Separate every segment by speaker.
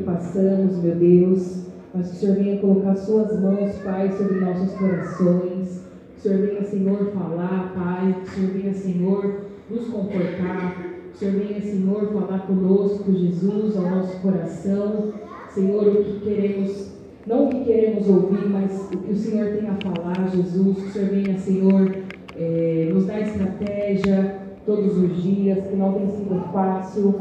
Speaker 1: passamos, meu Deus, mas que o Senhor venha colocar suas mãos, Pai, sobre nossos corações, que o Senhor venha, Senhor, falar, Pai, que o Senhor venha, Senhor, nos confortar, que o Senhor venha, Senhor, falar conosco, Jesus, ao nosso coração, Senhor, o que queremos, não o que queremos ouvir, mas o que o Senhor tem a falar, Jesus, que o Senhor venha, Senhor, nos dar estratégia todos os dias, que não tem sido fácil,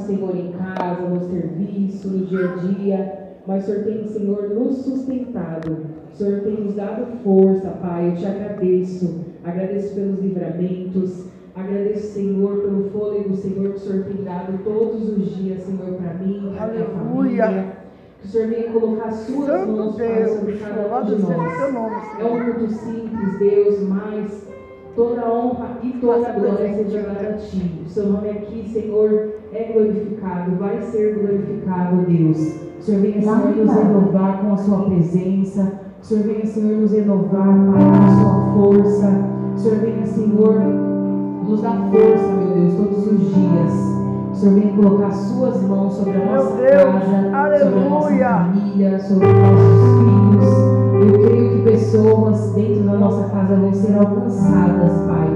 Speaker 1: Senhor, em casa, no serviço, no dia a dia, mas o Senhor tem, Senhor, nos sustentado, o Senhor tem nos dado força, Pai, eu te agradeço pelos livramentos, agradeço, Senhor, pelo fôlego, Senhor, que o Senhor tem dado todos os dias, Senhor, para mim, para minha família. Que o Senhor venha colocar as suas mãos, Pai, sobre cada um de nós. É um culto simples, Deus, mas toda a honra e toda a glória seja dada a Ti. O Seu nome aqui, Senhor, é glorificado, vai ser glorificado, Deus. O Senhor venha, Senhor, nos renovar com a Sua presença. O Senhor venha, Senhor, nos renovar, Pai, com a Sua força. O Senhor venha, Senhor, nos dar força, meu Deus, todos os dias. O Senhor venha colocar as Suas mãos sobre a nossa casa, sobre a nossa família, sobre os nossos filhos. Eu creio que pessoas dentro da nossa casa vão ser alcançadas, Pai.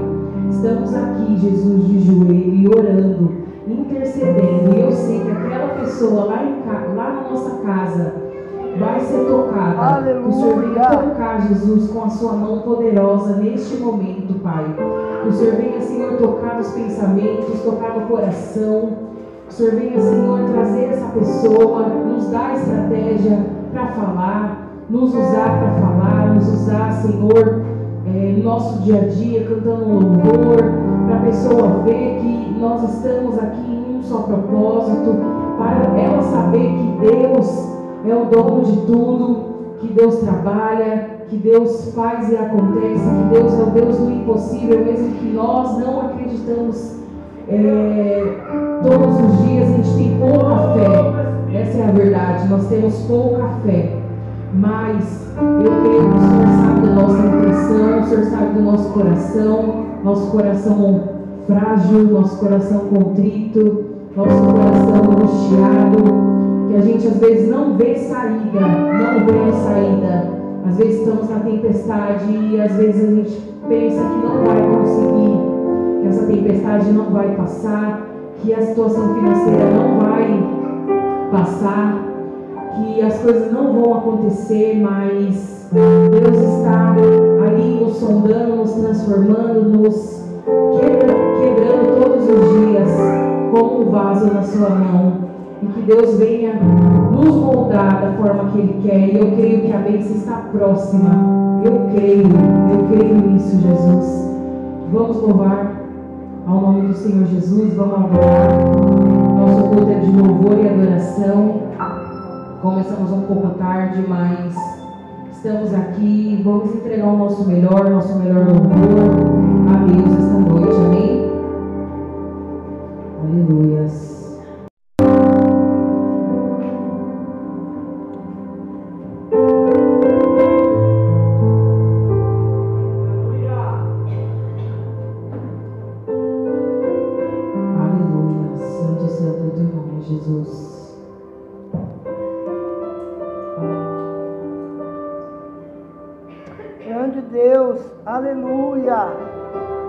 Speaker 1: Estamos aqui, Jesus, de joelho, orando, intercedendo. E eu sei que aquela pessoa lá na nossa casa vai ser tocada. Aleluia. Que o Senhor venha tocar, Jesus, com a Sua mão poderosa neste momento, Pai. Que o Senhor venha, Senhor, tocar nos pensamentos, tocar no coração. Que o Senhor venha, Senhor, trazer essa pessoa, nos dar estratégia para falar, nos usar para falar, nos usar, Senhor, no nosso dia a dia, cantando um louvor, para a pessoa ver que nós estamos aqui em um só propósito, para ela saber que Deus é o dono de tudo, que Deus trabalha, que Deus faz e acontece, que Deus é o Deus do impossível, mesmo que nós não acreditamos todos os dias, a gente tem pouca fé, essa é a verdade, nós temos pouca fé, mas eu creio que o Senhor sabe da nossa intenção, o Senhor sabe do nosso coração frágil, nosso coração contrito, nosso coração angustiado, que a gente às vezes não vê saída, às vezes estamos na tempestade e às vezes a gente pensa que não vai conseguir, que essa tempestade não vai passar, que a situação financeira não vai passar, que as coisas não vão acontecer, mas Deus está ali nos sondando, nos transformando, nos quebrando todos os dias como um vaso na sua mão. E que Deus venha nos moldar da forma que Ele quer. E eu creio que a bênção está próxima. Eu creio nisso, Jesus. Vamos louvar ao nome do Senhor Jesus. Vamos adorar. Nosso culto é de louvor e adoração. Começamos um pouco tarde, mas estamos aqui. Vamos entregar o nosso melhor louvor a Deus esta noite. Amém? Aleluias. Jesus.
Speaker 2: Grande Deus, aleluia.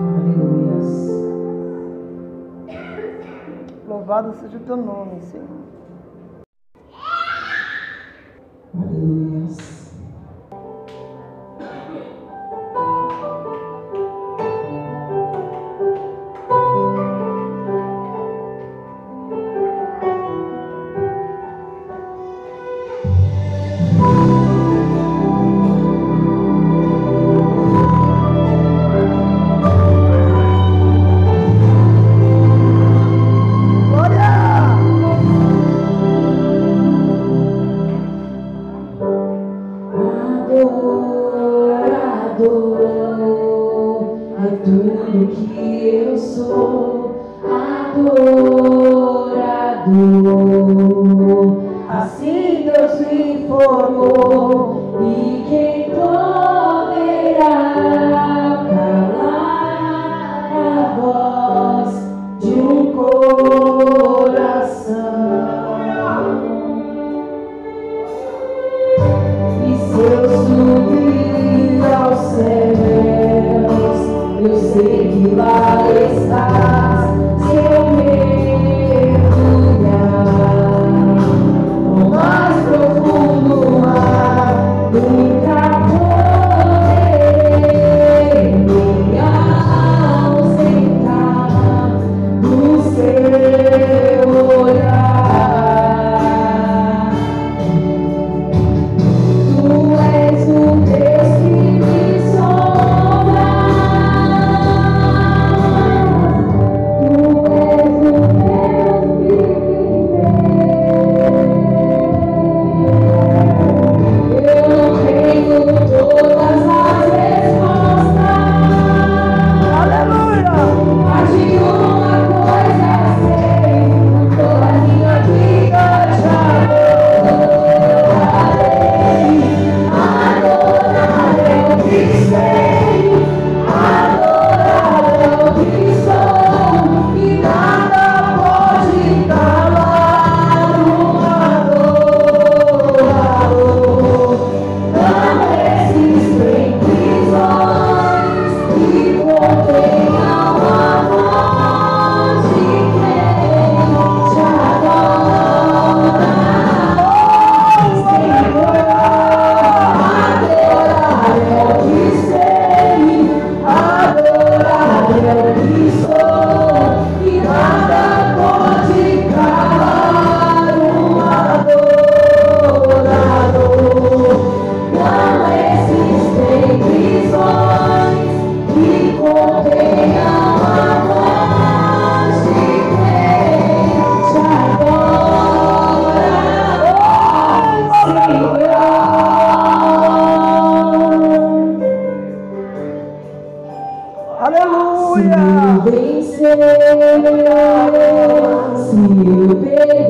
Speaker 1: Aleluias.
Speaker 2: Louvado seja o teu nome, Senhor.
Speaker 1: Aleluias.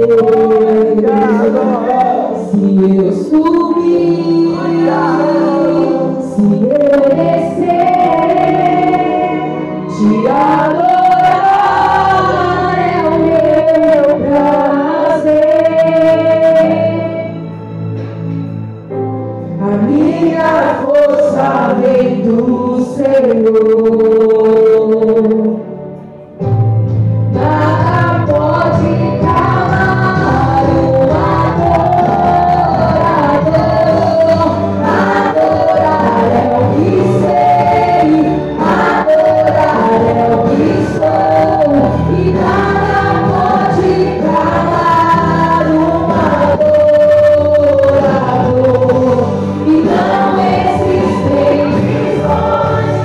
Speaker 1: Se eu subir, se eu descer, te adorar é o meu prazer. A minha força vem do Senhor. Nada pode calar o adorador. Adorar é o que sei, adorar é o que sou, e nada pode calar o adorador. E não existem prisões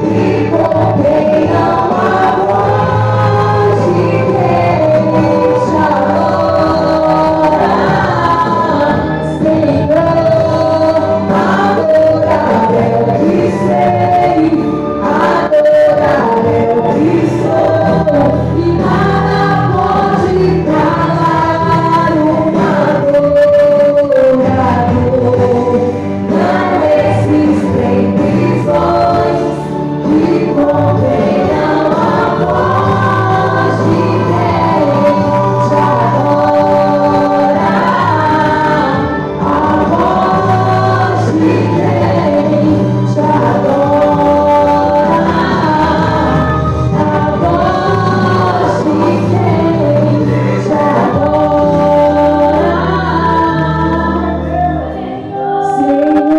Speaker 1: que contenham a voz de quem te adora. Senhor, adorar é o que sei, adorar é o que sou, e nada pode calar o adorador. Não existem prisões que contenham a voz de quem te adora. A voz de quem te adora. A voz de quem te adora. Senhor.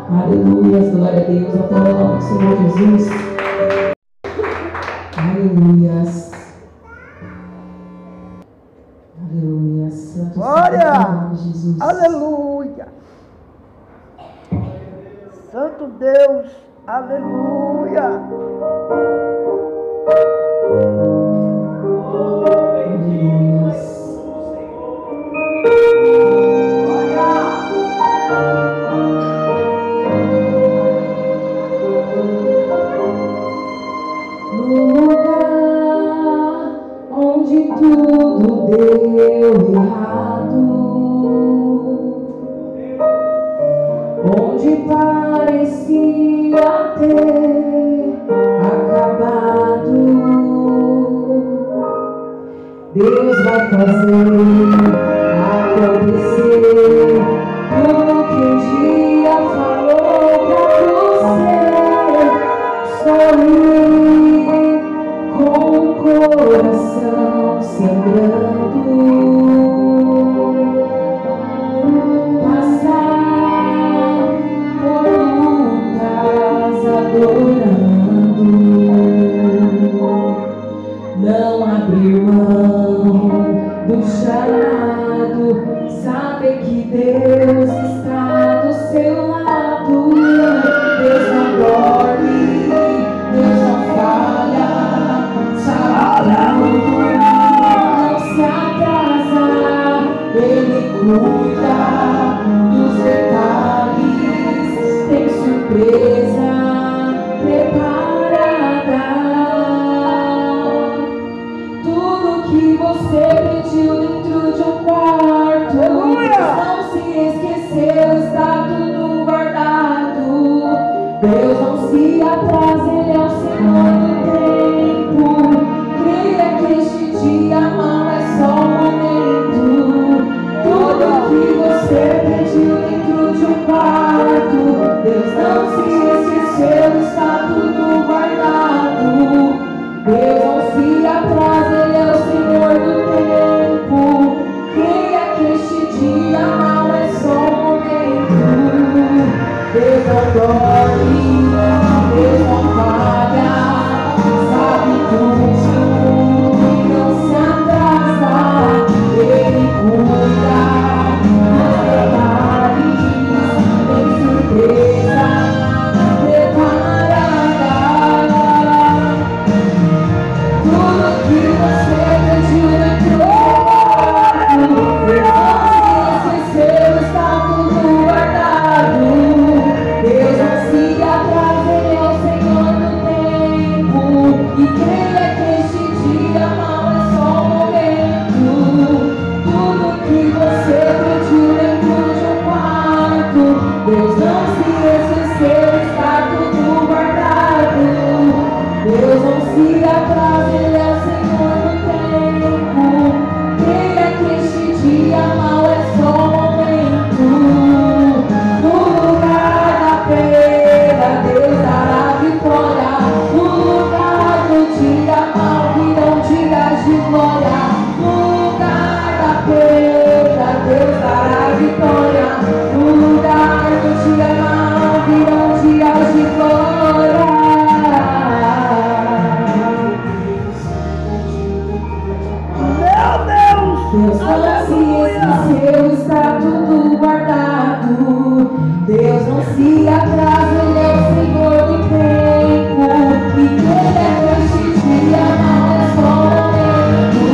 Speaker 1: Aleluia, glória a Deus, aplauda o nome do Senhor Jesus. Aleluias. Aleluia, santo
Speaker 2: Glória!
Speaker 1: Santo nome de Jesus.
Speaker 2: Aleluia! Santo Deus, aleluia!
Speaker 1: Aleluias. No lugar onde tudo deu errado, onde parecia ter acabado, Deus vai fazer acontecer tudo que um dia falou pra você. Sorrir com o coração sangrando, passar por lutas adorando, não abrir mão do chamado, saber que Deus está do seu lado. Deus não dorme, Deus não falha, sabe tudo, não se atrasa, Ele cuida dos detalhes, tem surpresa preparada. Tudo que você pediu dentro de um quarto, não se esqueceu, está tudo guardado. Deus não se atrasa, Ele é o Senhor do tempo. Creia que este dia mal é só um momento. Tudo que você pediu dentro de um quarto, Deus não se esqueceu. Deus não se esqueceu, está tudo guardado. Deus não se atrasa, Ele é o Senhor do tempo. E Ele é este dia, não é só momento.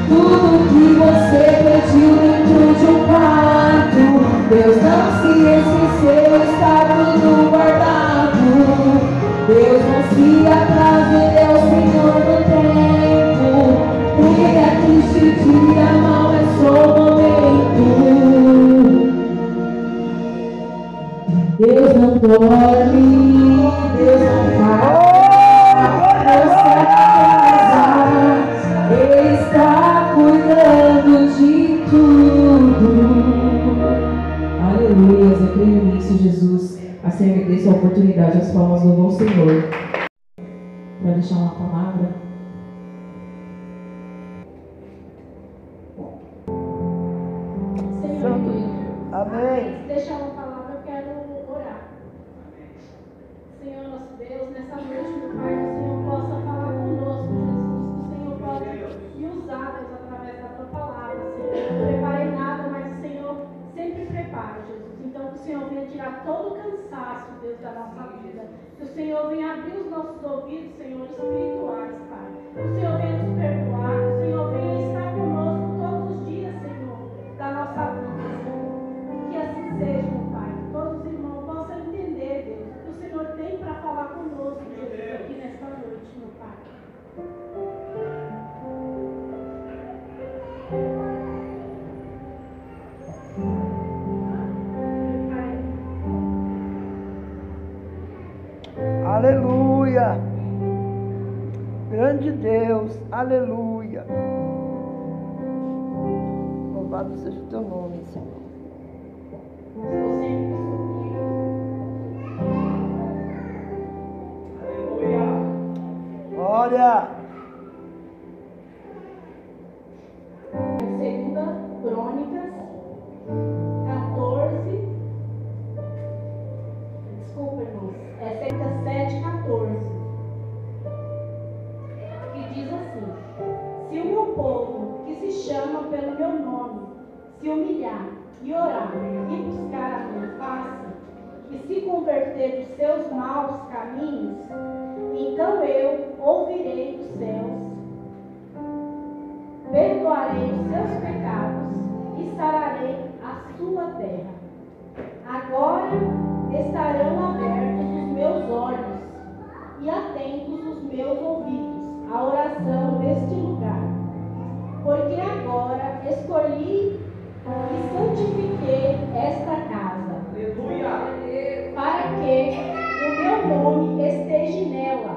Speaker 1: Tudo que você pediu dentro de um quarto, Deus não se esqueceu, está tudo guardado. Deus não se atrasa, Ele é o Senhor do tempo. Ele é triste dia, não é só momento. Deus não dorme, Deus não para, Deus casa, Ele está cuidando de tudo. Aleluia, eu creio nisso, Jesus. Assim agradeço a oportunidade, as palmas louvam ao Senhor. Para deixar uma palavra.
Speaker 2: Santo. Amém.
Speaker 3: Deixar uma palavra, eu quero orar. Senhor nosso Deus, nessa noite, meu Pai, que o Senhor possa falar conosco, Jesus. Que o Senhor possa me usar, Deus, através da tua palavra, Senhor. Eu não preparei nada, mas o Senhor sempre prepara, Jesus. Então, que o Senhor venha tirar todo o cansaço, Deus, da nossa vida. Que o Senhor venha abrir os nossos ouvidos, Senhor, espirituais, Pai. Que o Senhor venha nos perdoar, que o Senhor venha estar conosco todos os dias, Senhor, da nossa vida, Senhor. Que assim seja, meu Pai. Que todos os irmãos possam entender, Deus, o que o Senhor tem para falar conosco, Jesus, aqui nesta noite, meu Pai.
Speaker 2: Aleluia. Grande Deus. Aleluia. Louvado seja o teu nome, Senhor.
Speaker 3: Estou sempre disponível.
Speaker 2: Glória.
Speaker 3: Segunda Crônicas 14. Desculpa, irmãos. É Segunda 7:14. Que diz assim: se o meu povo, que se chama pelo meu nome, se humilhar e orar e buscar a minha face, e se converter dos seus maus caminhos, então eu ouvirei dos céus, perdoarei os seus pecados e sararei a sua terra. Agora estarão abertos os meus olhos e atentos os meus ouvidos à oração deste lugar, porque agora escolhi e santifiquei esta casa. Aleluia. Para que o meu nome esteja nela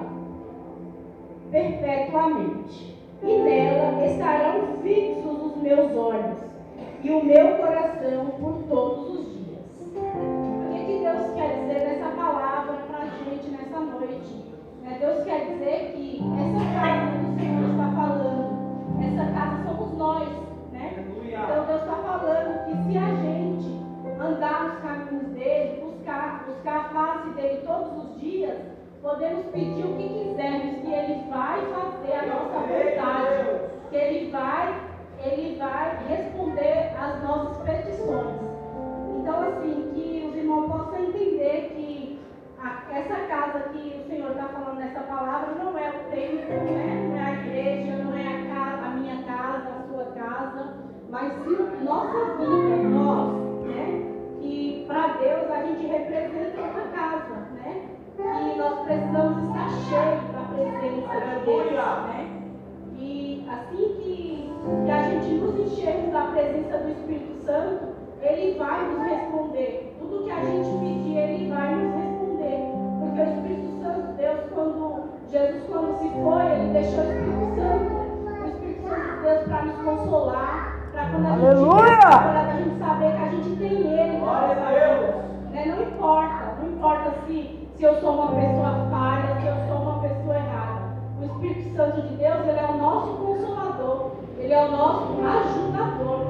Speaker 3: perpetuamente, e nela estarão fixos os meus olhos e o meu coração por todos os dias. O que Deus quer dizer nessa palavra para a gente nessa noite? Deus quer dizer que essa casa que o Senhor está falando, essa casa somos nós, né? Então Deus está falando que se a gente andar nos caminhos dele, buscar a face dele todos os dias, podemos pedir o que quisermos, que ele vai fazer a nossa vontade, que ele vai responder às nossas petições. Então, assim, que os irmãos possam entender que essa casa que o Senhor está falando nessa palavra não é o templo, né? Não é a igreja, não é a minha casa, a sua casa, mas sim nossa vida, nós, né? Que para Deus a gente representa essa casa, né? E nós precisamos estar cheios da presença de Deus, né? E assim que a gente nos enchermos da presença do Espírito Santo, Ele vai nos responder. Tudo que a gente pedir, Ele vai nos responder. Porque o Espírito Santo, Jesus quando se foi, Ele deixou o Espírito Santo de Deus para nos consolar, para quando a gente para a gente saber que a gente tem Ele. Né? Não importa se eu sou uma pessoa falha, se eu sou uma pessoa errada. O Espírito Santo de Deus, Ele é o nosso consolador, Ele é o nosso ajudador,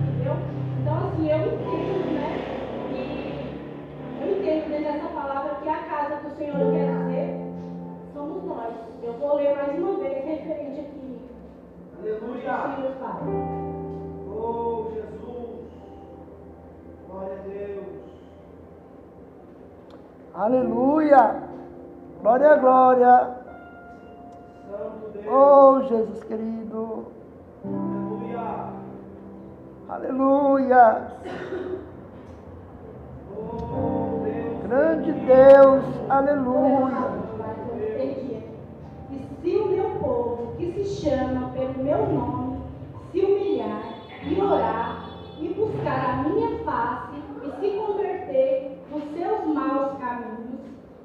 Speaker 3: entendeu? Então, assim, eu entendo, né? E eu entendo dentro dessa palavra que a casa que o Senhor quer dizer somos nós. Eu vou ler mais uma vez referente aqui. Aleluia! O Senhor fala.
Speaker 2: Aleluia. Glória, glória. Oh, Jesus querido. Aleluia. Grande Deus. Aleluia.
Speaker 3: E se o meu povo, que se chama pelo meu nome, se humilhar e orar e buscar a minha face e se converter dos seus maus caminhos,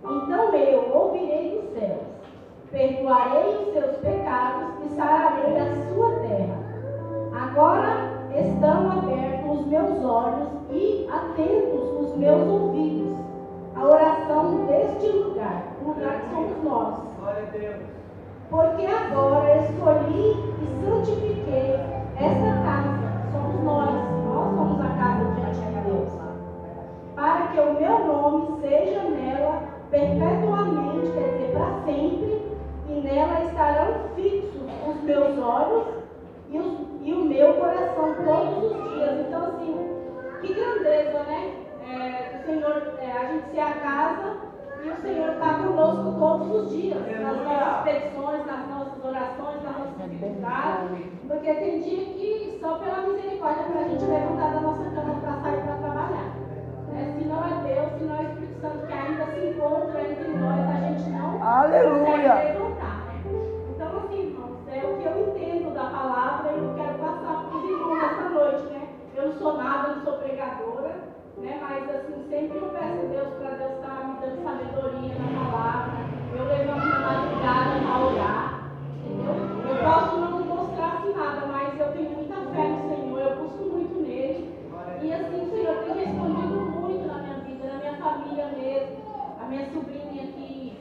Speaker 3: então eu ouvirei dos céus, perdoarei os seus pecados e sararei a sua terra. Agora estão abertos os meus olhos e atentos os meus ouvidos à oração deste lugar, o lugar que somos nós.
Speaker 4: Glória a Deus.
Speaker 3: Porque agora escolhi e santifiquei esta casa, somos nós somos a casa diante de Deus, para que o meu nome seja nela perpetuamente, quer dizer, para sempre, e nela estarão fixos os meus olhos e o meu coração todos os dias. Então, assim, que grandeza, né? O Senhor, a gente se acasa e o Senhor está conosco todos os dias, nas nossas petições, nas nossas orações, nas nossas dificuldades, porque tem dia que só pela misericórdia para a gente levantar da nossa cama para sair para trabalhar. Se não é Deus, se não é o Espírito Santo que ainda se encontra entre nós, a gente não consegue levantar. Então, assim, irmãos, é o que eu entendo da palavra e eu quero passar para os irmãos nessa noite, né? Eu não sou nada, eu não sou pregadora, né? Mas, assim, sempre eu peço a Deus para Deus estar me dando sabedoria na palavra. Eu levanto na madrugada para orar, entendeu? Eu posso não mostrar assim nada, mas eu tenho muita fé no Senhor, eu busco muito nele. E, assim, o Senhor tem respondido muito na minha vida, na minha família mesmo. A minha sobrinha que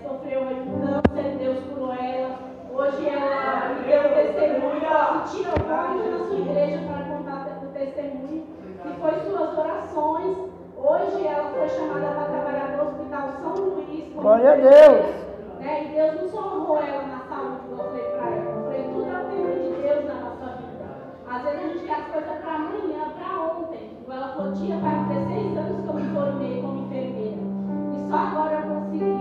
Speaker 3: sofreu um câncer, Deus curou ela. Hoje ela me deu testemunho, positivo. Eu vou indo na sua igreja para contar o testemunho, que foi suas orações. Hoje ela foi chamada para trabalhar no Hospital São Luís.
Speaker 2: Glória a Deus.
Speaker 3: E Deus não só honrou ela na saúde, que eu falei para ela. Eu falei, tudo é o tempo de Deus na nossa vida. Às vezes a gente quer as coisas para amanhã, para ontem. Ela falou, tia, faz 16 anos que eu me formei como enfermeira. E só agora eu consegui.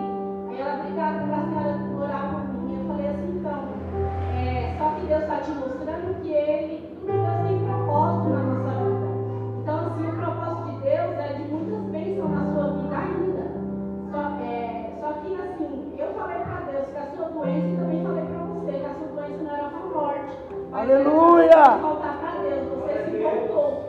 Speaker 3: Aí ela, obrigada para a senhora orar por mim. Eu falei assim, então, só que Deus está te mostrando que tudo Deus tem propósito na nossa vida. Então, assim, o propósito de Deus é de muitas bênçãos na sua vida ainda. Só que, assim, eu falei para Deus que a sua doença, e também falei para você que a sua doença não era para morte.
Speaker 2: Aleluia!
Speaker 3: Voltar para Deus, você se voltou.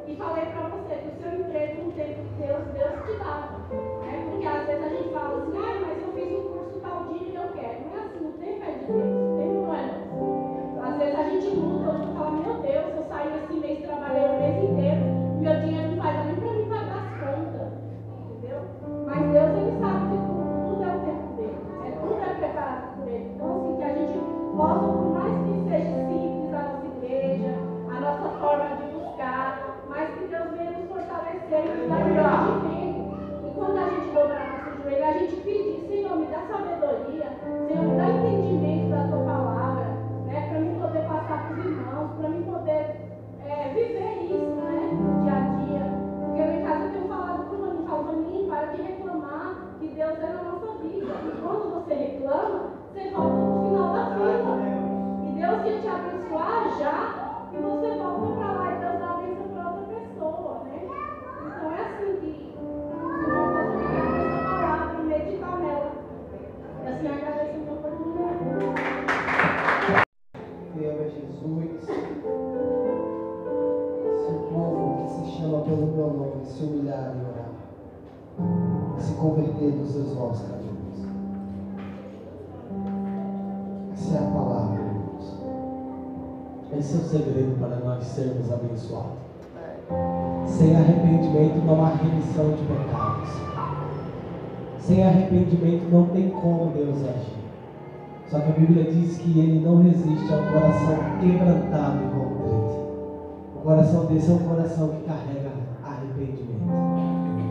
Speaker 3: E falei para você que o seu emprego no tempo de Deus te dava. Porque às vezes a gente fala assim, mas eu fiz um curso tal dia e eu quero. Não é assim, o tempo é de Deus, o tempo não é nosso. Às vezes a gente luta, hoje eu falo, meu Deus, eu saí esse mês, trabalhei o mês inteiro, meu dinheiro não vai dar nem para mim pagar as contas. Entendeu? Mas Deus, ele sabe que tudo é o tempo dele. Tudo é preparado por ele. Então, assim, que a gente possa, por mais que seja simples a nossa igreja, a nossa forma de buscar, mas que Deus venha nos fortalecer e nos dar entendimento. E quando a gente dobrar nosso joelho, a gente pedir, Senhor, me dá sabedoria, Senhor, me dá entendimento da tua palavra, né, para mim poder passar para os irmãos, para mim poder viver isso, né, no dia a dia. Porque lá em casa eu tenho falado para o Maninho, falo, Maninho, para de reclamar que Deus é na nossa vida. E quando você reclama, você volta no final da fila. E Deus quer te abençoar já, e você volta para lá e Deus dá a bênção para outra pessoa, né? Então é assim que o Senhor possa ficar com essa palavra e meditar nela. E assim agradeço o meu povo.
Speaker 4: Fiel é Jesus. Se o povo que se chama pelo meu nome se humilhar e orar, se converter dos seus maus caminhos. Essa é a palavra, irmãos. Esse é o segredo para nós sermos abençoados. Sem arrependimento não há remissão de pecados. Sem arrependimento não tem como Deus agir. Só que a Bíblia diz que Ele não resiste ao coração quebrantado e contrito. O coração desse é um coração que carrega arrependimento.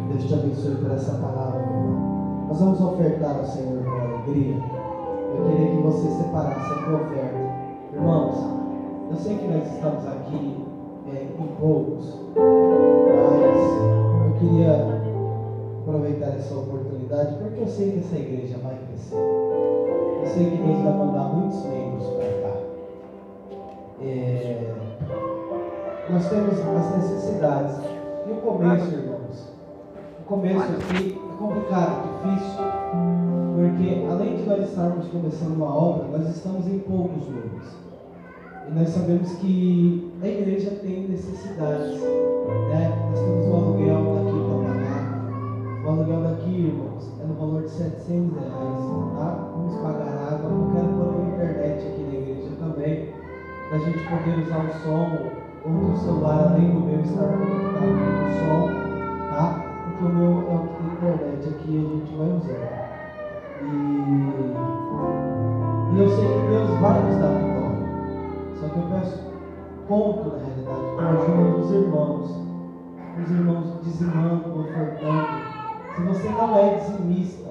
Speaker 4: Deus te abençoe por essa palavra, irmão. Nós vamos ofertar ao Senhor com alegria. Eu queria que você separasse a tua oferta. Irmãos, eu sei que nós estamos aqui em poucos, mas eu queria aproveitar essa oportunidade, porque eu sei que essa igreja vai crescer. Eu sei que Deus vai mandar muitos membros para cá. Nós temos as necessidades. E o começo, irmãos? O começo aqui é complicado, difícil, porque além de nós estarmos começando uma obra, nós estamos em poucos números. E nós sabemos que a igreja tem necessidades, né? Nós temos o aluguel daqui para pagar. O aluguel daqui, irmãos, é no valor de R$700, tá? Vamos pagar água. Eu quero pôr uma internet aqui na igreja também, para a gente poder usar o som, outro celular além do meu estar conectado com o som, tá? Porque o meu é o que tem internet aqui e a gente vai usar. E eu sei que Deus vai nos dar vitória. Só que eu peço conto, na realidade, com a ajuda dos irmãos dizimando, ofertando. Se você não é dizimista,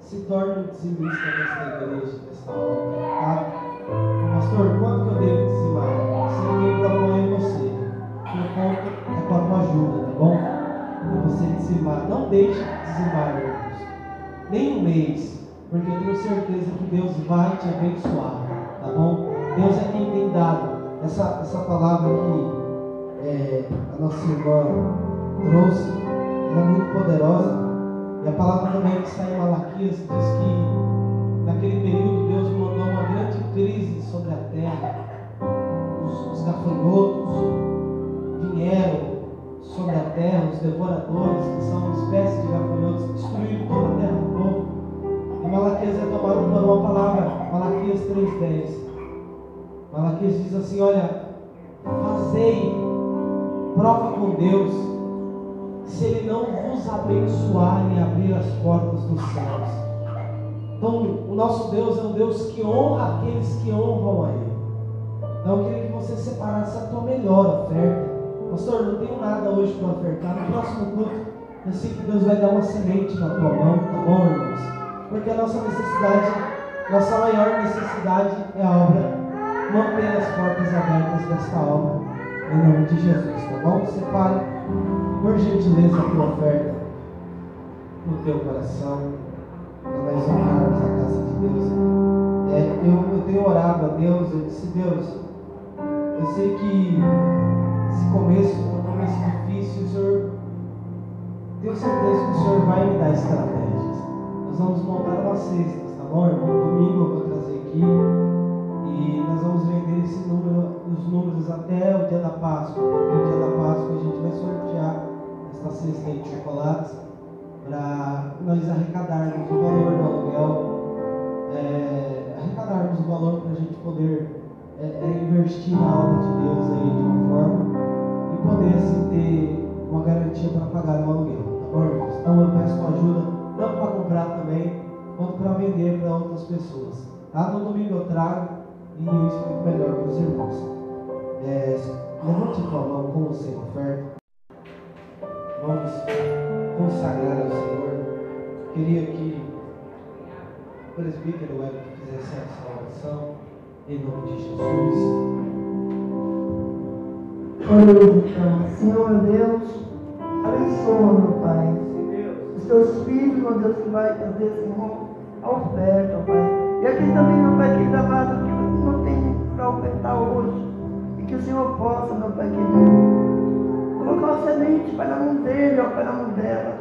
Speaker 4: se torne um dizimista desta igreja, desta obra, tá? Pastor, quanto que eu devo dizimar? Se alguém propõe você, meu conto é com a tua ajuda, tá bom? Para você dizimar. Não deixe de dizimar, irmãos. Nem um mês, porque eu tenho certeza que Deus vai te abençoar, tá bom? Deus é quem tem dado. Essa palavra que a nossa irmã trouxe, ela é muito poderosa. E a palavra também que está em Malaquias diz que naquele período Deus mandou uma grande crise sobre a terra. Os gafanhotos vieram sobre a terra, os devoradores, que são uma espécie de gafanhotos, destruíram toda a terra do povo. E Malaquias é tomado por uma palavra, Malaquias 3:10. Malaquias diz assim: olha, fazei prova com Deus, se Ele não vos abençoar e abrir as portas dos céus. Então, o nosso Deus é um Deus que honra aqueles que honram a Ele. Então, eu queria que você separasse a tua melhor oferta. Pastor, não tenho nada hoje para ofertar. No próximo culto, eu sei que Deus vai dar uma semente na tua mão, tá bom, irmãos? Porque a nossa necessidade, nossa maior necessidade é a obra. Manter as portas abertas desta obra, em nome de Jesus, tá bom? Separe, por gentileza, a tua oferta no teu coração, para nós honrarmos a casa de Deus. Eu tenho orado a Deus, eu disse: Deus, eu sei que esse começo é um começo difícil, o Senhor, tenho certeza que o Senhor vai me dar estratégias. Nós vamos montar umas cestas, tá bom, irmão? Domingo eu vou trazer aqui. E nós vamos vender os números até o dia da Páscoa. Porque o dia da Páscoa a gente vai sortear esta cesta de chocolates para nós arrecadarmos o valor do aluguel, arrecadarmos o valor para a gente poder investir na obra de Deus aí de uma forma e poder assim ter uma garantia para pagar o aluguel, tá bom, irmãos? Então eu peço uma ajuda, tanto para comprar também, quanto para vender para outras pessoas, tá? No domingo eu trago e eu explico melhor para os irmãos. Levante a tua mão com o sem oferta. Vamos consagrar ao Senhor. Queria que o presbítero Wellington fizesse essa oração em nome de Jesus.
Speaker 2: Oremos então. Senhor Deus, abençoa, meu Pai, os teus filhos, meu Deus, que vai fazer, Senhor, a oferta, Pai. E aqui também, meu Pai, que gravado que não tem para ofertar hoje, e que o Senhor possa, meu Pai querido, colocar uma semente para a mão dele, ó, para a mão dela,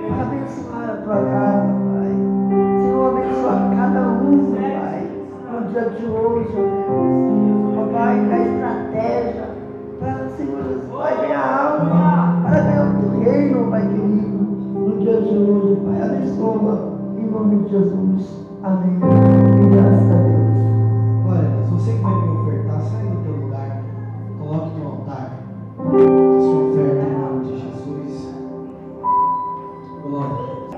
Speaker 2: para abençoar a tua casa, Pai. Senhor, abençoa cada um, Pai, no dia de hoje, ó Deus. Ó Pai, dá estratégia para, Senhor Jesus, Pai, ganhar alma, para ganhar o teu reino, Pai querido, no dia de hoje, Pai. Abençoa, em nome de Jesus. Amém. E graças a Deus.
Speaker 4: Glória a Deus. Você que vai me ofertar, sai do teu lugar, coloque no altar a sua oferta em nome de Jesus. Glória a Deus.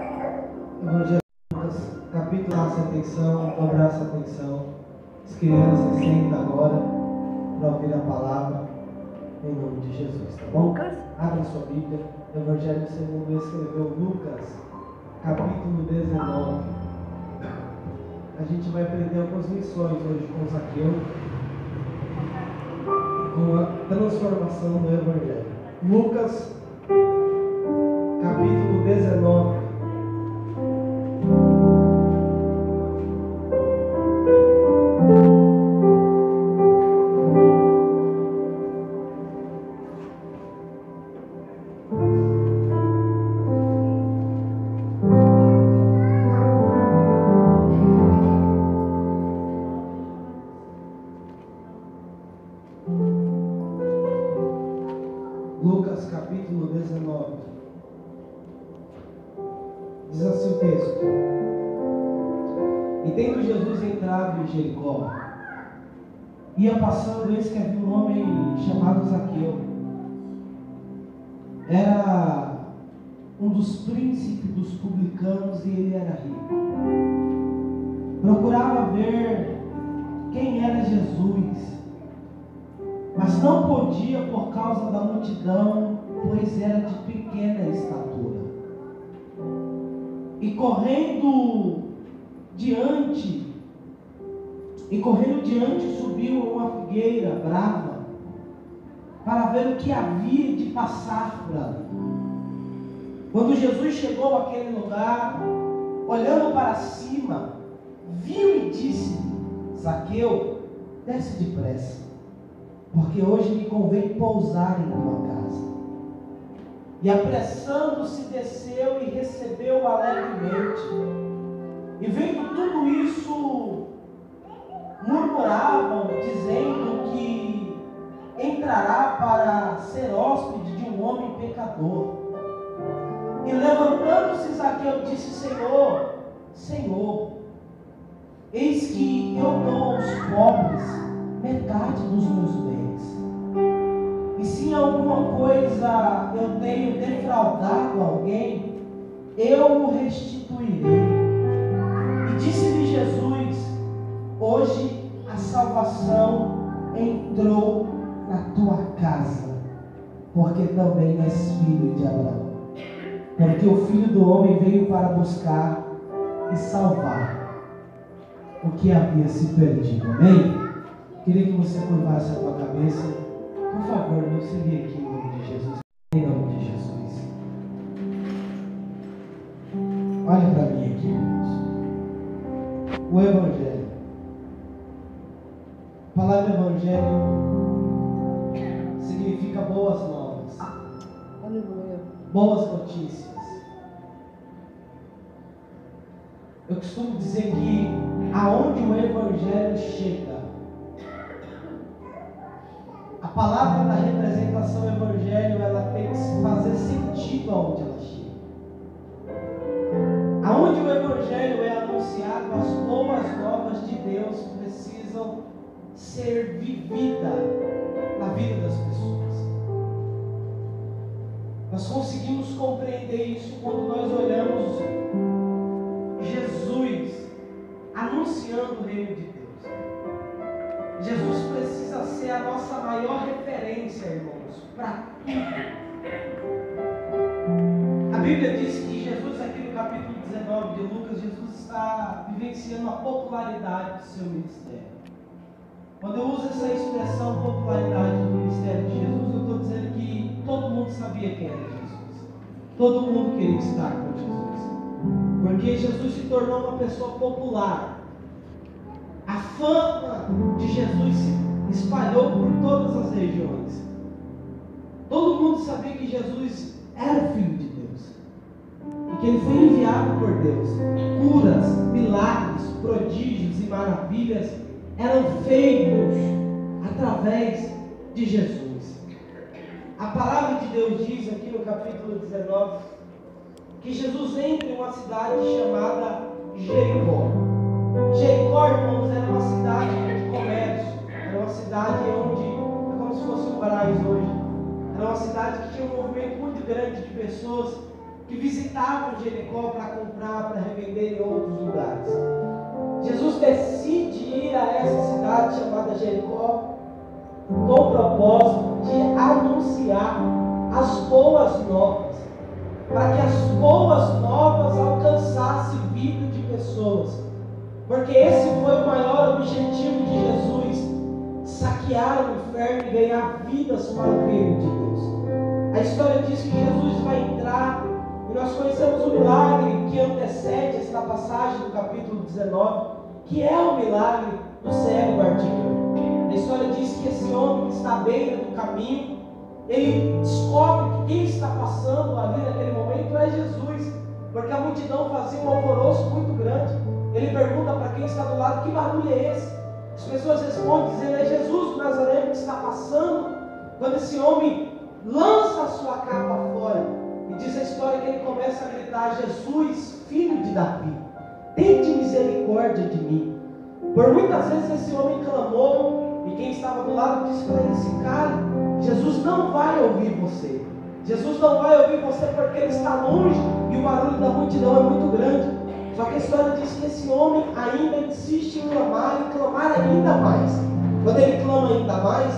Speaker 4: Evangelho de Lucas, capítulo, nossa atenção, abraça a atenção. As crianças sentam agora para ouvir a palavra em nome de Jesus, tá bom? Abra sua Bíblia. Evangelho segundo escreveu Lucas, capítulo 19. A gente vai aprender algumas lições hoje com Zaqueu, com a transformação do Evangelho. Lucas, capítulo capítulo 19. Lucas capítulo 19. Diz assim o texto: E tendo Jesus entrado em Jericó, ia passando, eis que havia um homem chamado Zaqueu. Era um dos príncipes dos publicanos e ele era rico. Procurava ver quem era Jesus, mas não podia por causa da multidão, pois era de pequena estatura. E correndo diante, subiu a uma figueira brava, para ver o que havia de passar por ali. Quando Jesus chegou àquele lugar, olhando para cima, viu e disse-lhe: Zaqueu, desce depressa, porque hoje me convém pousar em tua casa. E apressando-se desceu e recebeu alegremente. E vendo tudo isso, murmuravam, dizendo que entrará para ser hóspede de um homem pecador. E levantando-se Zaqueu disse: Senhor, Senhor, eis que eu dou aos pobres metade dos meus bens. E se em alguma coisa eu tenho defraudado alguém, eu o restituirei. E disse-lhe Jesus: Hoje a salvação entrou na tua casa, porque também és filho de Abraão. Porque o Filho do Homem veio para buscar e salvar o que havia se perdido. Amém? Queria que você curvasse a tua cabeça. Por favor, não se ligue aqui em nome de Jesus. Em nome de Jesus. Olha para mim aqui, irmãos. O Evangelho. A palavra Evangelho significa boas novas.
Speaker 1: Aleluia.
Speaker 4: Boas notícias. Eu costumo dizer que aonde o Evangelho chega, a palavra da representação Evangelho, ela tem que fazer sentido aonde ela chega. Aonde o Evangelho é anunciado, as boas novas de Deus precisam ser vividas na vida das pessoas. Nós conseguimos compreender isso quando nós olhamos Jesus anunciando o reino de Deus. Jesus precisa ser a nossa maior referência, irmãos, para tudo. A Bíblia diz que Jesus, aqui no capítulo 19 de Lucas, Jesus está vivenciando a popularidade do seu ministério. Quando eu uso essa expressão popularidade do ministério de Jesus, eu estou dizendo que todo mundo sabia quem era Jesus. Todo mundo queria estar com Jesus. Porque Jesus se tornou uma pessoa popular. A fama de Jesus se espalhou por todas as regiões. Todo mundo sabia que Jesus era o Filho de Deus. E que ele foi enviado por Deus. Curas, milagres, prodígios e maravilhas eram feitos através de Jesus. A palavra de Deus diz aqui no capítulo 19 que Jesus entra em uma cidade chamada Jericó. Jericó, irmãos, era uma cidade de comércio. Era uma cidade onde, é como se fosse um Brás hoje. Era uma cidade que tinha um movimento muito grande de pessoas que visitavam Jericó para comprar, para revender em outros lugares. Jesus decide ir a essa cidade chamada Jericó com o propósito de anunciar as boas novas, para que as boas novas alcançassem vida de pessoas, porque esse foi o maior objetivo de Jesus: saquear o inferno e ganhar vidas para o reino de Deus. A história diz que Jesus vai entrar E nós conhecemos o milagre que antecede esta passagem do capítulo 19, que é o milagre do cego Bartimeu. A história diz que esse homem que está à beira do caminho, ele descobre que quem está passando ali naquele momento é Jesus, porque a multidão fazia um alvoroço muito grande. Ele pergunta para quem está do lado: que barulho é esse? As pessoas respondem dizendo: é Jesus do Nazareno que está passando. Quando esse homem lança a sua capa fora, e diz a história que ele começa a gritar: Jesus, filho de Davi, tende misericórdia de mim. Por muitas vezes esse homem clamou, e quem estava do lado disse para ele: se cale, Jesus não vai ouvir você. Jesus não vai ouvir você porque ele está longe e o barulho da multidão é muito grande. Só que a história diz que esse homem ainda insiste em clamar e clamar ainda mais. Quando ele clama ainda mais,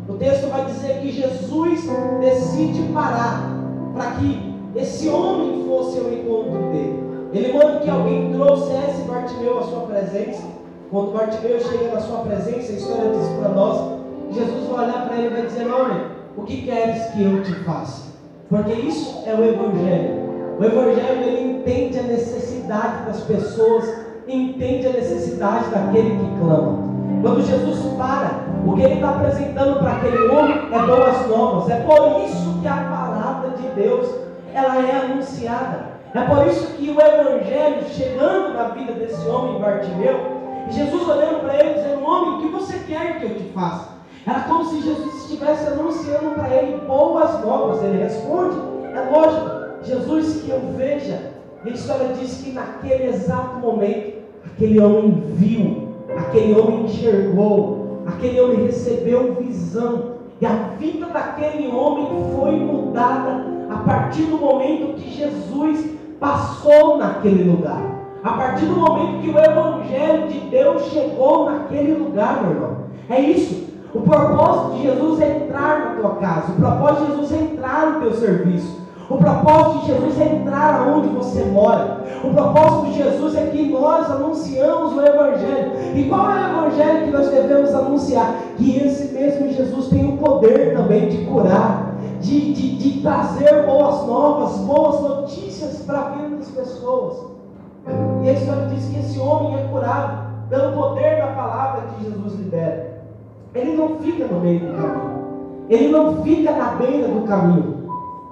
Speaker 4: o texto vai dizer que Jesus decide parar para que esse homem fosse ao encontro dele. Ele manda que alguém trouxesse Bartimeu à sua presença. Quando Bartimeu chega na sua presença, a história diz para nós, Jesus vai olhar para ele e vai dizer: homem, o que queres que eu te faça? Porque isso é o Evangelho. O Evangelho, ele entende a necessidade das pessoas, entende a necessidade daquele que clama. Quando Jesus para, o que ele está apresentando para aquele homem é boas novas. É por isso que a palavra de Deus, ela é anunciada. É por isso que o Evangelho, chegando na vida desse homem Bartimeu, Jesus olhando para ele dizendo: homem, o que você quer que eu te faça? Era como se Jesus estivesse anunciando para ele boas novas. Ele responde: é lógico, Jesus, que eu veja. E a história diz que naquele exato momento, aquele homem viu, aquele homem enxergou, aquele homem recebeu visão. E a vida daquele homem foi mudada a partir do momento que Jesus passou naquele lugar. A partir do momento que o Evangelho de Deus chegou naquele lugar, meu irmão. É isso. O propósito de Jesus é entrar na tua casa. O propósito de Jesus é entrar no teu serviço. O propósito de Jesus é entrar aonde você mora. O propósito de Jesus é que nós anunciamos o Evangelho. E qual é o Evangelho que nós devemos anunciar? Que esse mesmo Jesus tem o poder também de curar, de trazer boas novas, boas notícias para a vida das pessoas. E a história diz que esse homem é curado pelo poder da palavra que Jesus libera. Ele não fica no meio do caminho. Ele não fica na beira do caminho.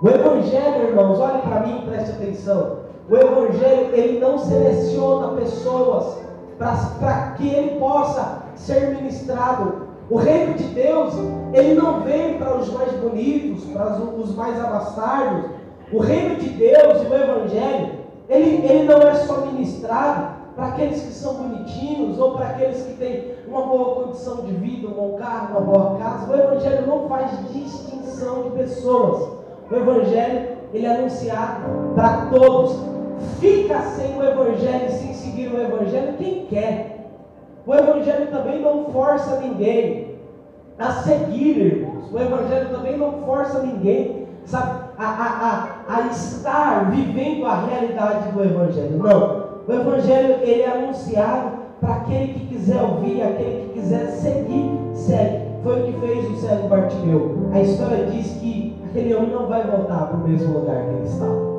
Speaker 4: O Evangelho, irmãos, olhe para mim e preste atenção. O Evangelho, ele não seleciona pessoas para que ele possa ser ministrado. O reino de Deus, ele não vem para os mais bonitos, para os mais abastardos. O reino de Deus, o Evangelho, ele não é só ministrado para aqueles que são bonitinhos ou para aqueles que têm uma boa condição de vida, um bom carro, uma boa casa. O Evangelho não faz distinção de pessoas. O Evangelho, ele é anunciado para todos. Fica sem o Evangelho, sem seguir o Evangelho, quem quer. O Evangelho também não força ninguém a seguir, irmãos. O Evangelho também não força ninguém, sabe, a estar vivendo a realidade do Evangelho. Não. O Evangelho, ele é anunciado para aquele que quiser ouvir, aquele que quiser seguir, segue. Foi o que fez o cego Bartimeu. A história diz que aquele homem não vai voltar para o mesmo lugar que ele estava.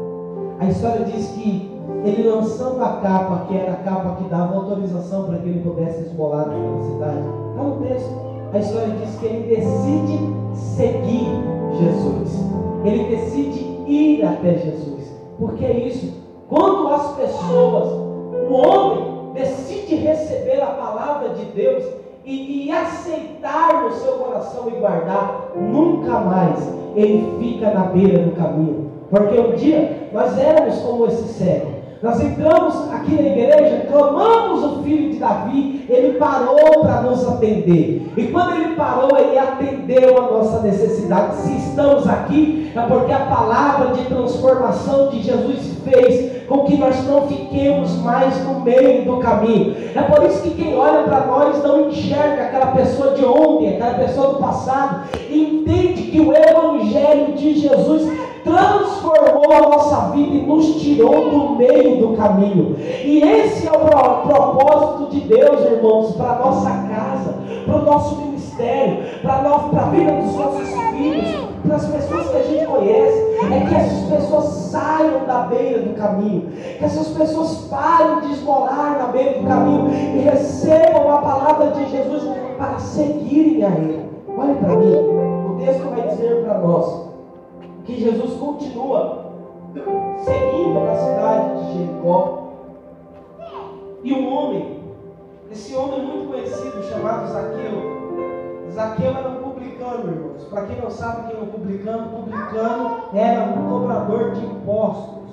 Speaker 4: A história diz que ele, lançando a capa, que era a capa que dava autorização para que ele pudesse esmolar naquela cidade, está no texto. A história diz que ele decide seguir Jesus. Ele decide ir até Jesus. Porque é isso. Quando as pessoas, o homem, decide receber a palavra de Deus e aceitar no seu coração e guardar, nunca mais ele fica na beira do caminho. Porque um dia nós éramos como esse cego. Nós entramos aqui na igreja, clamamos o Filho de Davi, ele parou para nos atender. E quando ele parou, ele atendeu a nossa necessidade. Se estamos aqui, é porque a palavra de transformação de Jesus fez com que nós não fiquemos mais no meio do caminho. É por isso que quem olha para nós não enxerga aquela pessoa de ontem, aquela pessoa do passado, e entende que o Evangelho de Jesus transformou a nossa vida e nos tirou do meio do caminho. E esse é o propósito de Deus, irmãos, para a nossa casa, para o nosso ministério, para a vida dos nossos filhos. filhos, para as pessoas que a gente conhece, é que essas pessoas saiam da beira do caminho, que essas pessoas parem de esmolar na beira do caminho e recebam a palavra de Jesus para seguirem a Ele. Olhe para mim, o texto vai dizer para nós que Jesus continua seguindo na cidade de Jericó, e um homem, esse homem muito conhecido, chamado Zaqueu. Zaqueu era um publicano, irmãos. Para quem não sabe quem é um publicano, era um cobrador de impostos.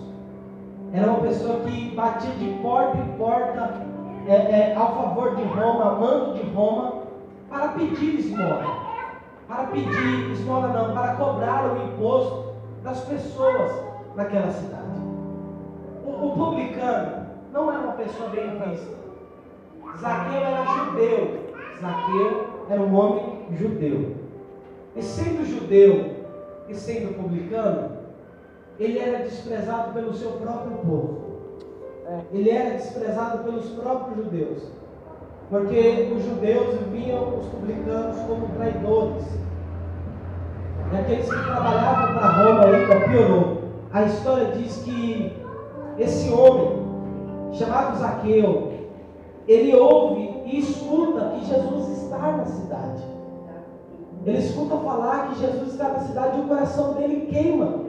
Speaker 4: Era uma pessoa que batia de porta em porta ao favor de Roma, a mando de Roma, para pedir esmola. Para cobrar o imposto das pessoas naquela cidade. O publicano não era uma pessoa bem vista. Zaqueu era judeu. Zaqueu era um homem judeu. E sendo judeu e sendo publicano, ele era desprezado pelo seu próprio povo. Ele era desprezado pelos próprios judeus. Porque os judeus viam os publicanos como traidores. E aqueles que trabalhavam para Roma ainda piorou. A história diz que esse homem, chamado Zaqueu, ele ouve e escuta que Jesus está na cidade. Ele escuta falar que Jesus está na cidade e o coração dele queima.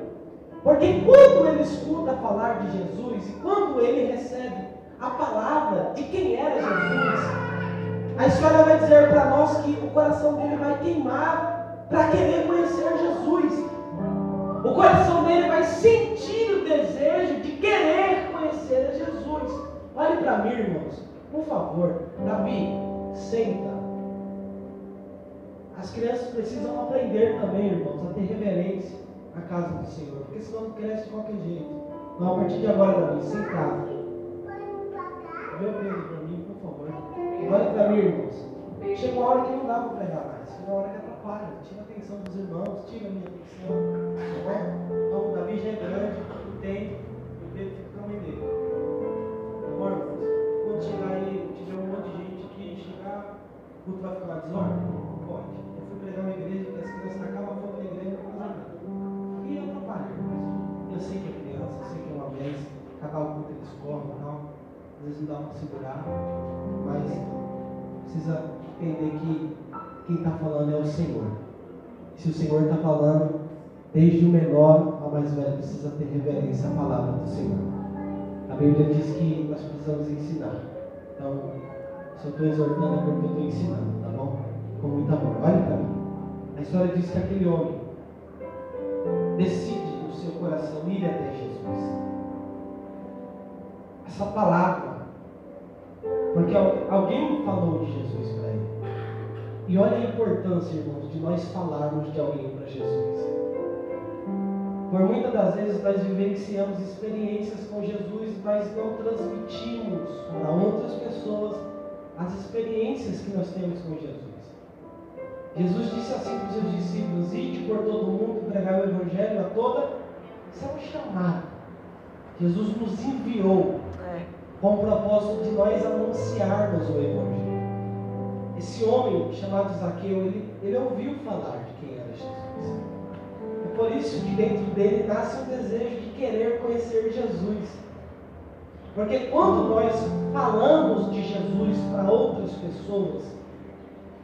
Speaker 4: Porque quando ele escuta falar de Jesus e quando ele recebe a palavra de quem era Jesus, a história vai dizer para nós que o coração dele vai queimar para querer conhecer Jesus. O coração dele vai sentir o desejo de querer conhecer a Jesus. Olhe para mim, irmãos. Por favor, Davi, senta. As crianças precisam aprender também, irmãos, a ter reverência na casa do Senhor, porque senão não cresce de qualquer jeito. Então, a partir de agora, Davi, sentado. Vê o Pedro para mim, por favor. Olha para mim, irmãos. Chega uma hora que não dá para pregar mais. Chega uma hora que atrapalha. Tira a atenção dos irmãos, tira a minha atenção. Tá bom? Então, o Davi já é grande, entende, e o Pedro fica com a mãe dele. Tá bom, irmãos? Quando chegar aí, tiver um monte de gente aqui, chegar, o culto vai ficar desordem? Pode. Eu fui pregar uma igreja que as crianças acabam a fogo da igreja para fazer nada. E atrapalha. Eu sei que é criança, eu sei que é uma vez, acabar o culto eles correm e tal. Às vezes não dá para segurar, mas precisa entender que quem está falando é o Senhor. Se o Senhor está falando, desde o menor ao mais velho precisa ter reverência à palavra do Senhor. A Bíblia diz que nós precisamos ensinar. Então, se eu estou exortando é porque eu estou ensinando, tá bom? Com muito amor. Olha para mim. A história diz que aquele homem decide no seu coração ir até Jesus. Essa palavra, porque alguém falou de Jesus para ele. E olha a importância, irmãos, de nós falarmos de alguém para Jesus. Por muitas das vezes nós vivenciamos experiências com Jesus, mas não transmitimos para outras pessoas as experiências que nós temos com Jesus. Jesus disse assim para os seus discípulos: ide por todo o mundo e pregai o Evangelho a toda. Isso é um chamado. Jesus nos enviou com o propósito de nós anunciarmos o Evangelho. Esse homem chamado Zaqueu, ele ouviu falar de quem era Jesus. É por isso que dentro dele nasce o desejo de querer conhecer Jesus. Porque quando nós falamos de Jesus para outras pessoas,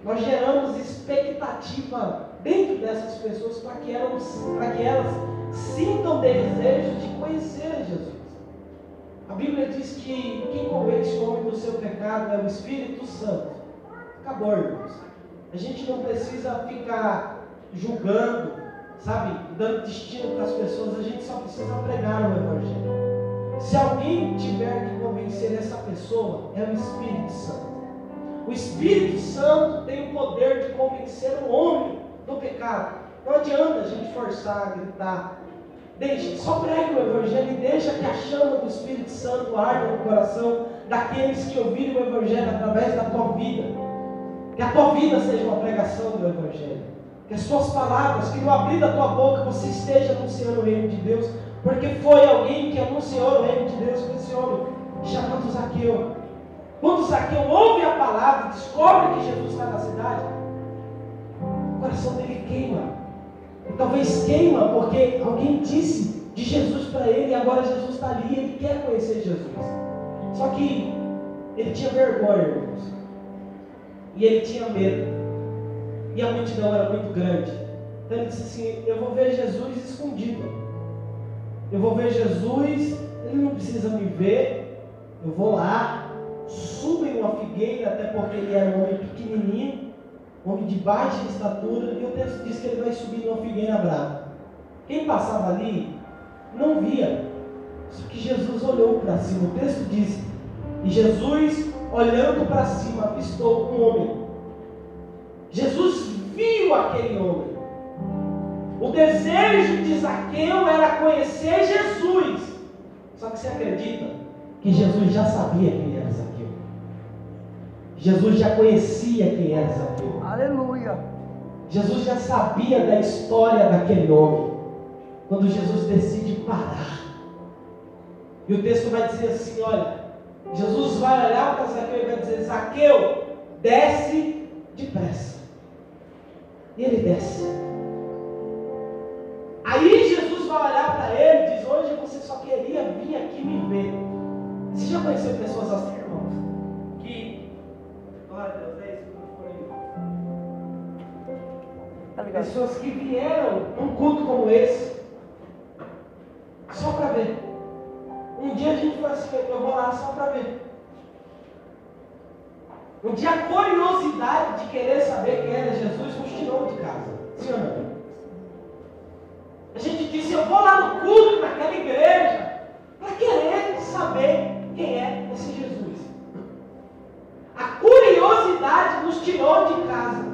Speaker 4: nós geramos expectativa dentro dessas pessoas para que elas sintam desejo de conhecer Jesus. A Bíblia diz que quem convence o homem do seu pecado é o Espírito Santo. Acabou, irmãos. A gente não precisa ficar julgando, sabe, dando destino para as pessoas. A gente só precisa pregar o Evangelho. Se alguém tiver que convencer essa pessoa, é o Espírito Santo. O Espírito Santo tem o poder de convencer o homem do pecado. Não adianta a gente forçar, gritar. Só pregue o Evangelho e deixa que a chama do Espírito Santo arda no coração daqueles que ouvirem o Evangelho através da tua vida. Que a tua vida seja uma pregação do Evangelho. Que as tuas palavras, que no abrir da tua boca você esteja anunciando o reino de Deus. Porque foi alguém que anunciou o reino de Deus para esse homem, chamado Zaqueu. Quando Zaqueu ouve a palavra, descobre que Jesus está na cidade, o coração dele queima. talvez queima porque alguém disse de Jesus para ele, e agora Jesus está ali e ele quer conhecer Jesus. Só que ele tinha vergonha, irmãos, e ele tinha medo, e a multidão era muito grande. Então ele disse assim: eu vou ver Jesus escondido, eu vou ver Jesus, ele não precisa me ver, eu vou lá, subo em uma figueira, até porque ele era um homem pequenininho, homem de baixa estatura, e o texto diz que ele vai subir numa figueira brava. Quem passava ali não via, só que Jesus olhou para cima. O texto diz: e Jesus, olhando para cima, avistou um homem. Jesus viu aquele homem. O desejo de Zaqueu era conhecer Jesus. Só que você acredita que Jesus já sabia quem era Zaqueu? Jesus já conhecia quem era Zaqueu.
Speaker 2: Aleluia.
Speaker 4: Jesus já sabia da história daquele homem. Quando Jesus decide parar, e o texto vai dizer assim: olha, Jesus vai olhar para Zaqueu e vai dizer: Zaqueu, desce depressa. E ele desce. Aí Jesus vai olhar para ele e diz: hoje você só queria vir aqui me ver. Você já conheceu pessoas assim, irmãos? Que, glória a Deus, é isso que eu falei. Pessoas que vieram num culto como esse só para ver. Um dia a gente foi assim: eu vou lá só para ver. Um dia a curiosidade de querer saber quem era Jesus nos tirou de casa. Sim ou não? A gente disse: eu vou lá no culto, naquela igreja, para querer saber quem é esse Jesus. A curiosidade nos tirou de casa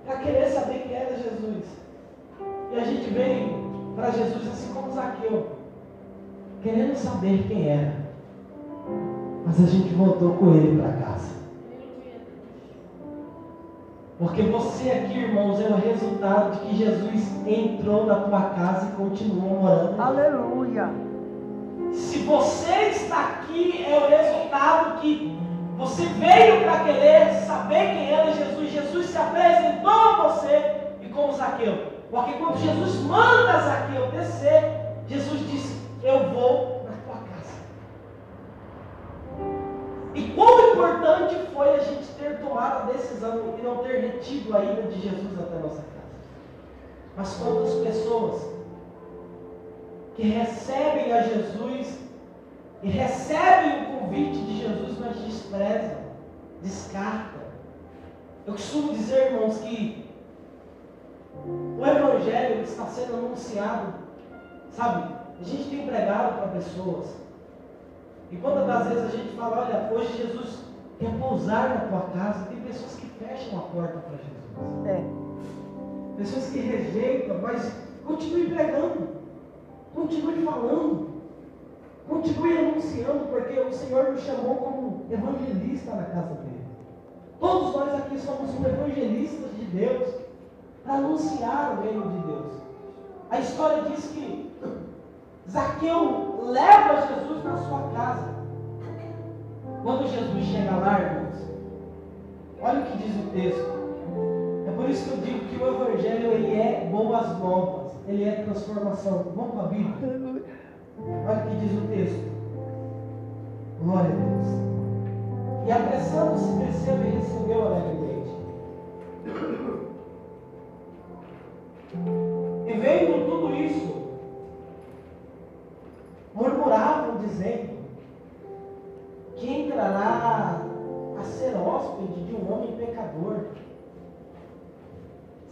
Speaker 4: para querer saber quem era Jesus. E a gente veio para Jesus assim como Zaqueu, querendo saber quem era. Mas a gente voltou com ele para casa. Porque você aqui, irmãos, é o resultado de que Jesus entrou na tua casa e continuou morando.
Speaker 2: Aleluia.
Speaker 4: Se você está aqui, é o resultado que você veio para querer saber quem era Jesus. Jesus se apresentou a você, e como Zaqueu. Porque quando Jesus manda Zaqueu descer, Jesus disse: eu vou na tua casa. E quão importante foi a gente ter tomado a decisão e não ter retido a ida de Jesus até a nossa casa. Mas quantas pessoas que recebem a Jesus e recebem o convite de Jesus, mas desprezam, descartam. Eu costumo dizer, irmãos, que o Evangelho está sendo anunciado, sabe? A gente tem pregado para pessoas, e quantas das vezes a gente fala: olha, hoje Jesus quer pousar na tua casa. Tem pessoas que fecham a porta para Jesus, pessoas que rejeitam, mas continue pregando, continue falando, continue anunciando, porque o Senhor nos chamou como evangelista na casa dele. Todos nós aqui somos evangelistas de Deus, para anunciar o reino de Deus. A história diz que Zaqueu leva Jesus para sua casa. Quando Jesus chega lá, irmãos, olha o que diz o texto. É por isso que eu digo que o Evangelho, ele é boas novas, ele é transformação. Vamos para a Bíblia? Olha o que diz o texto. Glória a Deus. E apressando-se, desceu e recebeu alegremente. E vendo tudo isso, murmuravam, dizendo: que entrará a ser hóspede de um homem pecador.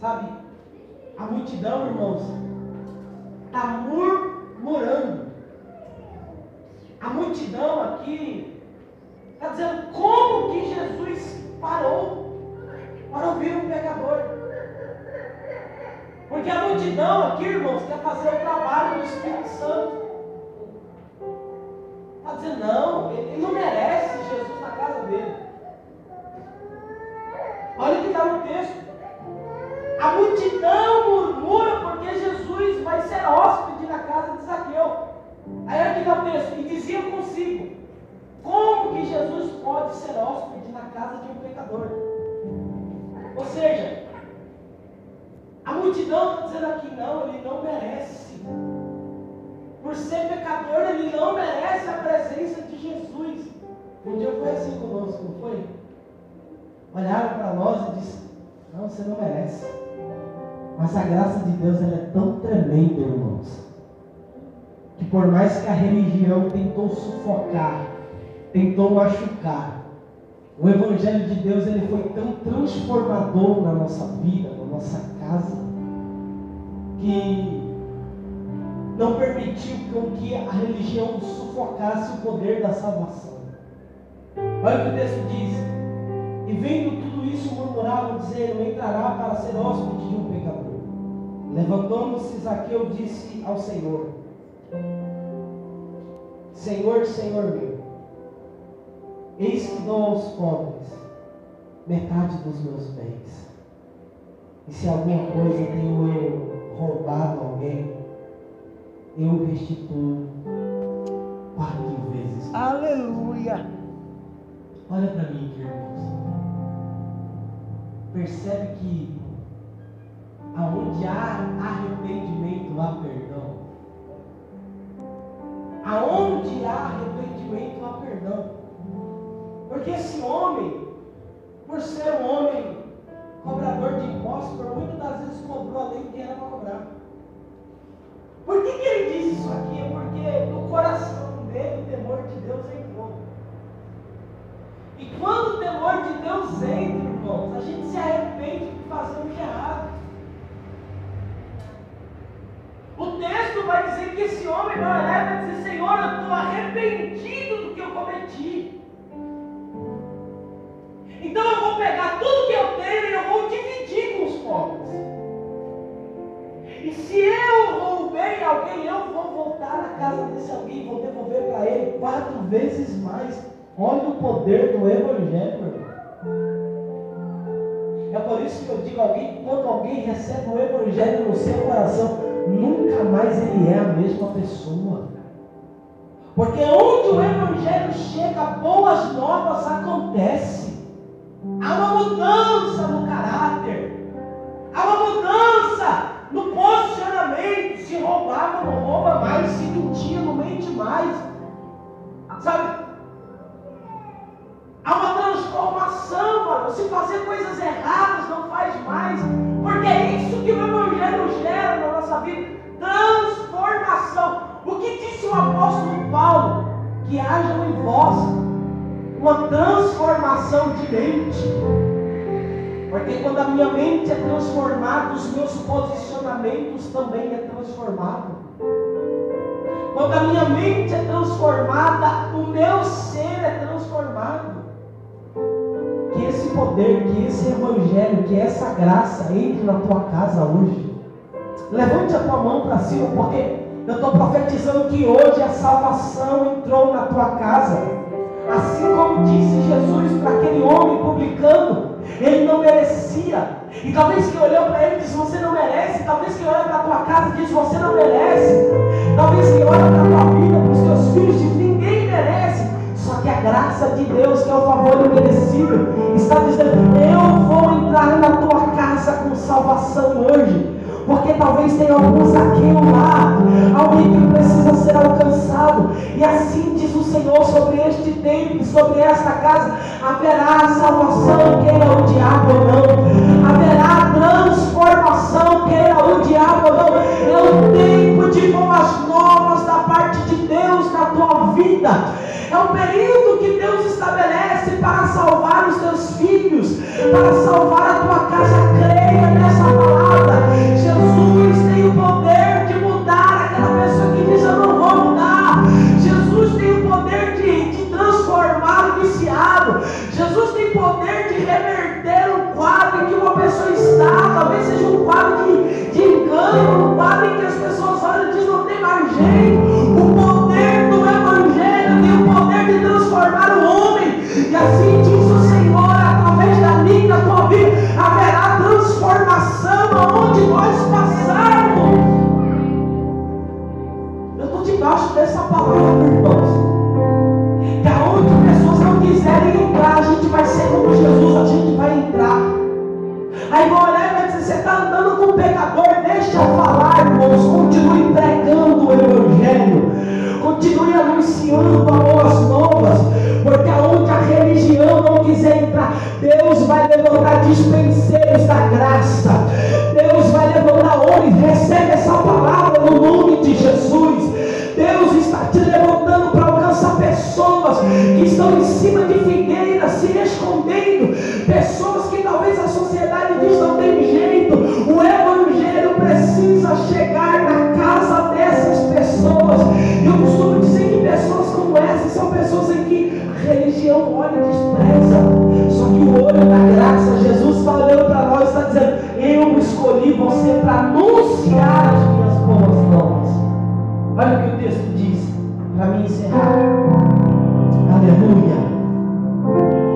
Speaker 4: Sabe, a multidão, irmãos, está murmurando. A multidão aqui está dizendo: como que Jesus parou para ouvir um pecador? Porque a multidão aqui, irmãos, quer fazer o trabalho do Espírito Santo. Está dizendo: não, ele não merece Jesus na casa dele. Olha o que está no texto. A multidão murmura porque Jesus vai ser hóspede na casa de Zaqueu. Aí aqui está o texto: e dizia consigo: como que Jesus pode ser hóspede na casa de um pecador? Ou seja, multidão está dizendo aqui, não, ele não merece. Por ser pecador, ele não merece a presença de Jesus. Um dia foi assim conosco, não foi? Olharam para nós e disseram, não, você não merece. Mas a graça de Deus ela é tão tremenda, irmãos, que por mais que a religião tentou sufocar, tentou machucar, o Evangelho de Deus ele foi tão transformador na nossa vida, na nossa casa, que não permitiu com que a religião sufocasse o poder da salvação. Olha o que o texto diz. E vendo tudo isso, murmuravam, dizendo, entrará para ser hóspede de um pecador. Levantou-se Zaqueu e disse ao Senhor, Senhor, Senhor meu, eis que dou aos pobres metade dos meus bens. E se alguma coisa tenho eu roubado alguém, eu restituo 4 vezes.
Speaker 2: Aleluia.
Speaker 4: Olha para mim aqui, irmãos. Percebe que aonde há arrependimento, há perdão. Aonde há arrependimento, há perdão. Porque esse homem, por ser um homem cobrador de impostos, por muitas das vezes cobrou além do que era para cobrar. Por que ele diz isso aqui? É porque no coração dele o temor de Deus entrou. E quando o temor de Deus entra, irmãos, a gente se arrepende de fazer o que é errado. O texto vai dizer que esse homem vai olhar e vai dizer, Senhor, eu estou arrependido do que eu cometi. Então eu vou pegar tudo que eu tenho e eu vou dividir com os pobres. E se eu roubei alguém, eu vou voltar na casa desse alguém e vou devolver para ele 4 vezes mais. Olha o poder do Evangelho, irmão. É por isso que eu digo a alguém, quando alguém recebe o Evangelho no seu coração, nunca mais ele é a mesma pessoa. Porque onde o Evangelho chega, boas novas acontecem. Há uma mudança no caráter. Há uma mudança no posicionamento. Se roubava, não rouba mais. Se mentia, não mente mais. Sabe? Há uma transformação, mano. Se fazer coisas erradas, não faz mais. Porque é isso que o Evangelho gera na nossa vida. Transformação. O que disse o apóstolo Paulo? Que haja em vós uma transformação de mente. Porque quando a minha mente é transformada, os meus posicionamentos também é transformado. Quando a minha mente é transformada, o meu ser é transformado. Que esse poder, que esse Evangelho, que essa graça entre na tua casa hoje. Levante a tua mão para cima, porque eu estou profetizando que hoje a salvação entrou na tua casa. Assim como disse Jesus para aquele homem publicano, ele não merecia. E talvez quem olhou para ele disse, você não merece. Talvez quem olha para a tua casa diz, você não merece. Talvez quem olha para a tua vida, para os teus filhos, diz, ninguém merece. Só que a graça de Deus, que é o favor imerecido, está dizendo, eu vou entrar na tua casa com salvação hoje. Porque talvez tenha algum Zaqueu lá, alguém que precisa ser alcançado. E assim diz o Senhor sobre este templo, sobre esta casa, haverá salvação, queira o diabo ou não. Haverá transformação, queira o diabo ou não. É um tempo de boas novas da parte de Deus na tua vida. É um período que Deus estabelece para salvar os teus filhos, para salvar a tua casa. Creia nessa palavra. Jesus tem o poder de mudar aquela pessoa que diz, eu não vou mudar. Jesus tem o poder de transformar o viciado. Jesus tem poder de reverter um quadro em que uma pessoa está. Talvez seja um quadro de engano, um quadro em que as pessoas olham e dizem, não tem mais jeito. O poder do Evangelho tem o poder de transformar o homem. E assim diz o Senhor, através da minha, da tua vida, haverá transformação aonde nós passarmos. Eu estou debaixo dessa palavra, irmãos. Que aonde pessoas não quiserem entrar, a gente vai ser como Jesus, a gente vai entrar. Aí vão olhar e vai dizer, você está andando com um pecador, dispenseiros da graça. Deus vai levantar homens, recebe essa palavra no nome de Jesus. Deus está te levantando para alcançar pessoas que estão em cima de figueiras, se escondendo, pessoas que talvez a sociedade diz não tem jeito. O evangelho precisa chegar na casa dessas pessoas. Eu costumo dizer que pessoas como essas são pessoas em que a religião olha e despreza, só que o olho da graça, Jesus está olhando para nós, está dizendo: eu escolhi você para anunciar as minhas boas novas. Olha o que o texto diz, para mim encerrar. Aleluia.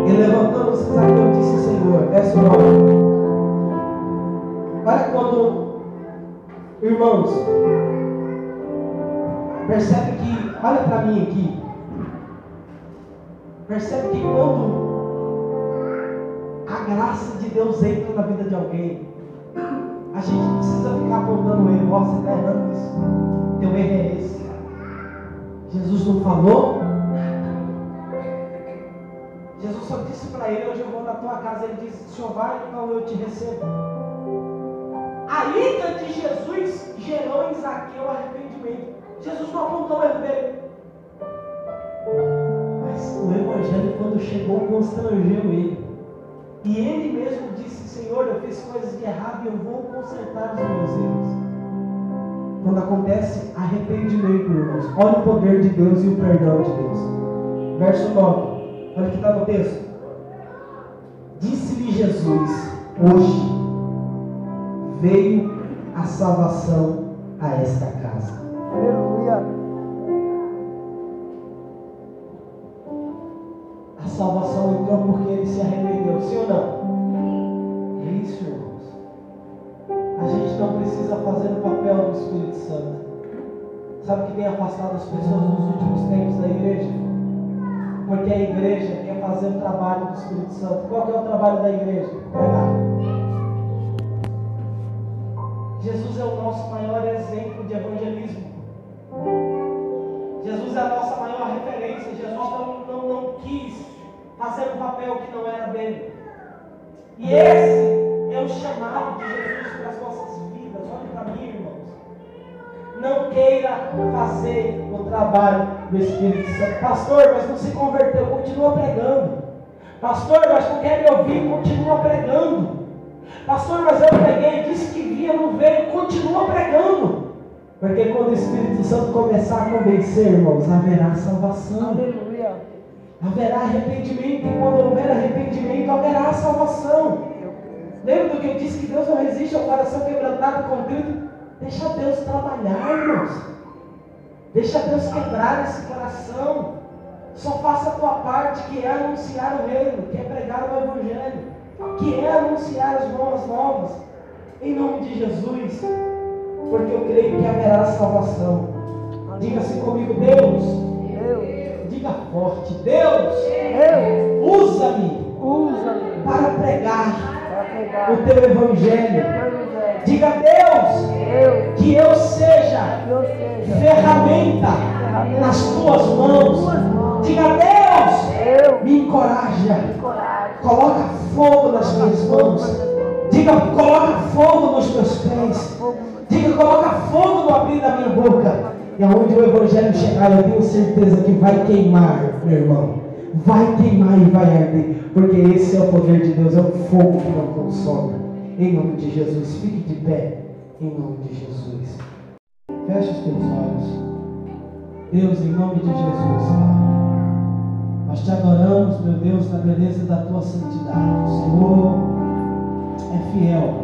Speaker 4: E levantando-se Zaqueu, disse: Senhor, verso 9. Olha quando, irmãos, percebe que, olha para mim aqui, percebe que quando a graça de Deus entra na vida de alguém, a gente não precisa ficar apontando ele: ó, você está errando isso, teu erro é esse. Jesus não falou. Jesus só disse para ele: hoje eu vou na tua casa. Ele disse: o senhor vai, então eu te recebo. A ida de Jesus gerou em Zaqueu arrependimento. Jesus não apontou o erro dele, mas o evangelho, quando chegou, constrangeu ele. E ele mesmo disse: Senhor, eu fiz coisas de errado e eu vou consertar os meus erros. Quando acontece arrependimento, irmãos, olha o poder de Deus e o perdão de Deus. Verso 9, olha o que está no texto. Disse-lhe Jesus: hoje veio a salvação a esta casa.
Speaker 2: Aleluia.
Speaker 4: A salvação entrou porque ele se arrependeu, sim ou não? É isso, irmãos. A gente não precisa fazer o papel do Espírito Santo. Sabe o que tem afastado as pessoas nos últimos tempos da igreja? Porque a igreja quer fazer o trabalho do Espírito Santo. Qual que é o trabalho da igreja? Pregar. Jesus é o nosso maior exemplo de evangelismo. Jesus é a nossa maior referência. Jesus não quis fazer um papel que não era dele. E esse é o chamado de Jesus para as nossas vidas. Olhe para mim, irmãos. Não queira fazer o trabalho do Espírito Santo. Pastor, mas não se converteu, continua pregando. Pastor, mas não quer me ouvir, continua pregando. Pastor, mas eu preguei, disse que via, não veio, continua pregando. Porque quando o Espírito Santo começar a convencer, irmãos, haverá salvação.
Speaker 2: Aleluia.
Speaker 4: Haverá arrependimento, e quando houver arrependimento, haverá salvação. Lembra do que eu disse, que Deus não resiste ao coração quebrantado e contrito? Deixa Deus trabalhar, irmãos. Deixa Deus quebrar esse coração. Só faça a tua parte, que é anunciar o reino, que é pregar o evangelho, que é anunciar as boas novas, em nome de Jesus, porque eu creio que haverá salvação. Diga-se comigo: Deus, diga forte: Deus, usa-me para pregar o teu evangelho. Diga: Deus, que eu seja ferramenta nas tuas mãos. Diga: Deus, me encoraja. Coloca fogo nas minhas mãos. Diga: coloca fogo nos meus pés. Diga: coloca fogo no abrir da minha boca. E aonde o evangelho chegar, eu tenho certeza que vai queimar, meu irmão. Vai queimar e vai arder. Porque esse é o poder de Deus, é o fogo que não consome. Em nome de Jesus, fique de pé. Em nome de Jesus. Feche os teus olhos. Deus, em nome de Jesus, Pai, nós te adoramos, meu Deus, na beleza da tua santidade. O Senhor é fiel.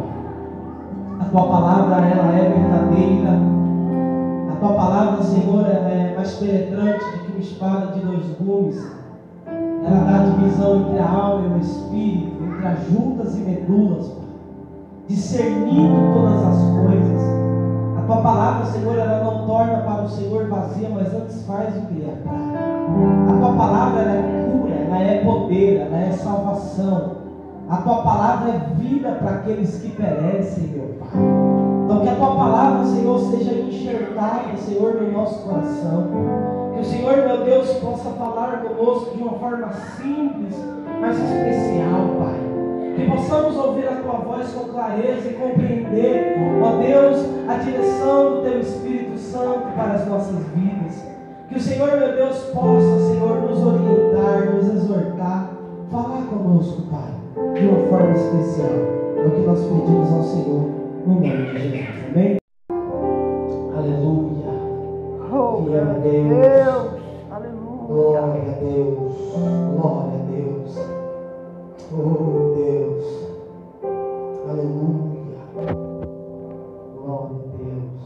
Speaker 4: A tua palavra, ela é verdadeira. A tua palavra, Senhor, ela é mais penetrante do que uma espada de 2 gumes. Ela dá divisão entre a alma e o espírito, entre as juntas e medulas, Pai, discernindo todas as coisas. A tua palavra, Senhor, ela não torna para o Senhor vazia, mas antes faz o que lhe apraz. A tua palavra, ela é cura, ela é poder, ela é salvação. A tua palavra é vida para aqueles que perecem, meu Pai. Então que a tua palavra, Senhor, seja enxertada, Senhor, no nosso coração. Que o Senhor, meu Deus, possa falar conosco de uma forma simples, mas especial, Pai. Que possamos ouvir a Tua voz com clareza e compreender, ó Deus, a direção do Teu Espírito Santo para as nossas vidas. Que o Senhor, meu Deus, possa, Senhor, nos orientar, nos exortar, falar conosco, Pai, de uma forma especial. É o que nós pedimos ao Senhor, no nome de Jesus. Amém? Aleluia. Fiel a Deus.
Speaker 2: Aleluia.
Speaker 4: Glória a Deus. Glória a Deus. Oh Deus. Aleluia. Glória a Deus.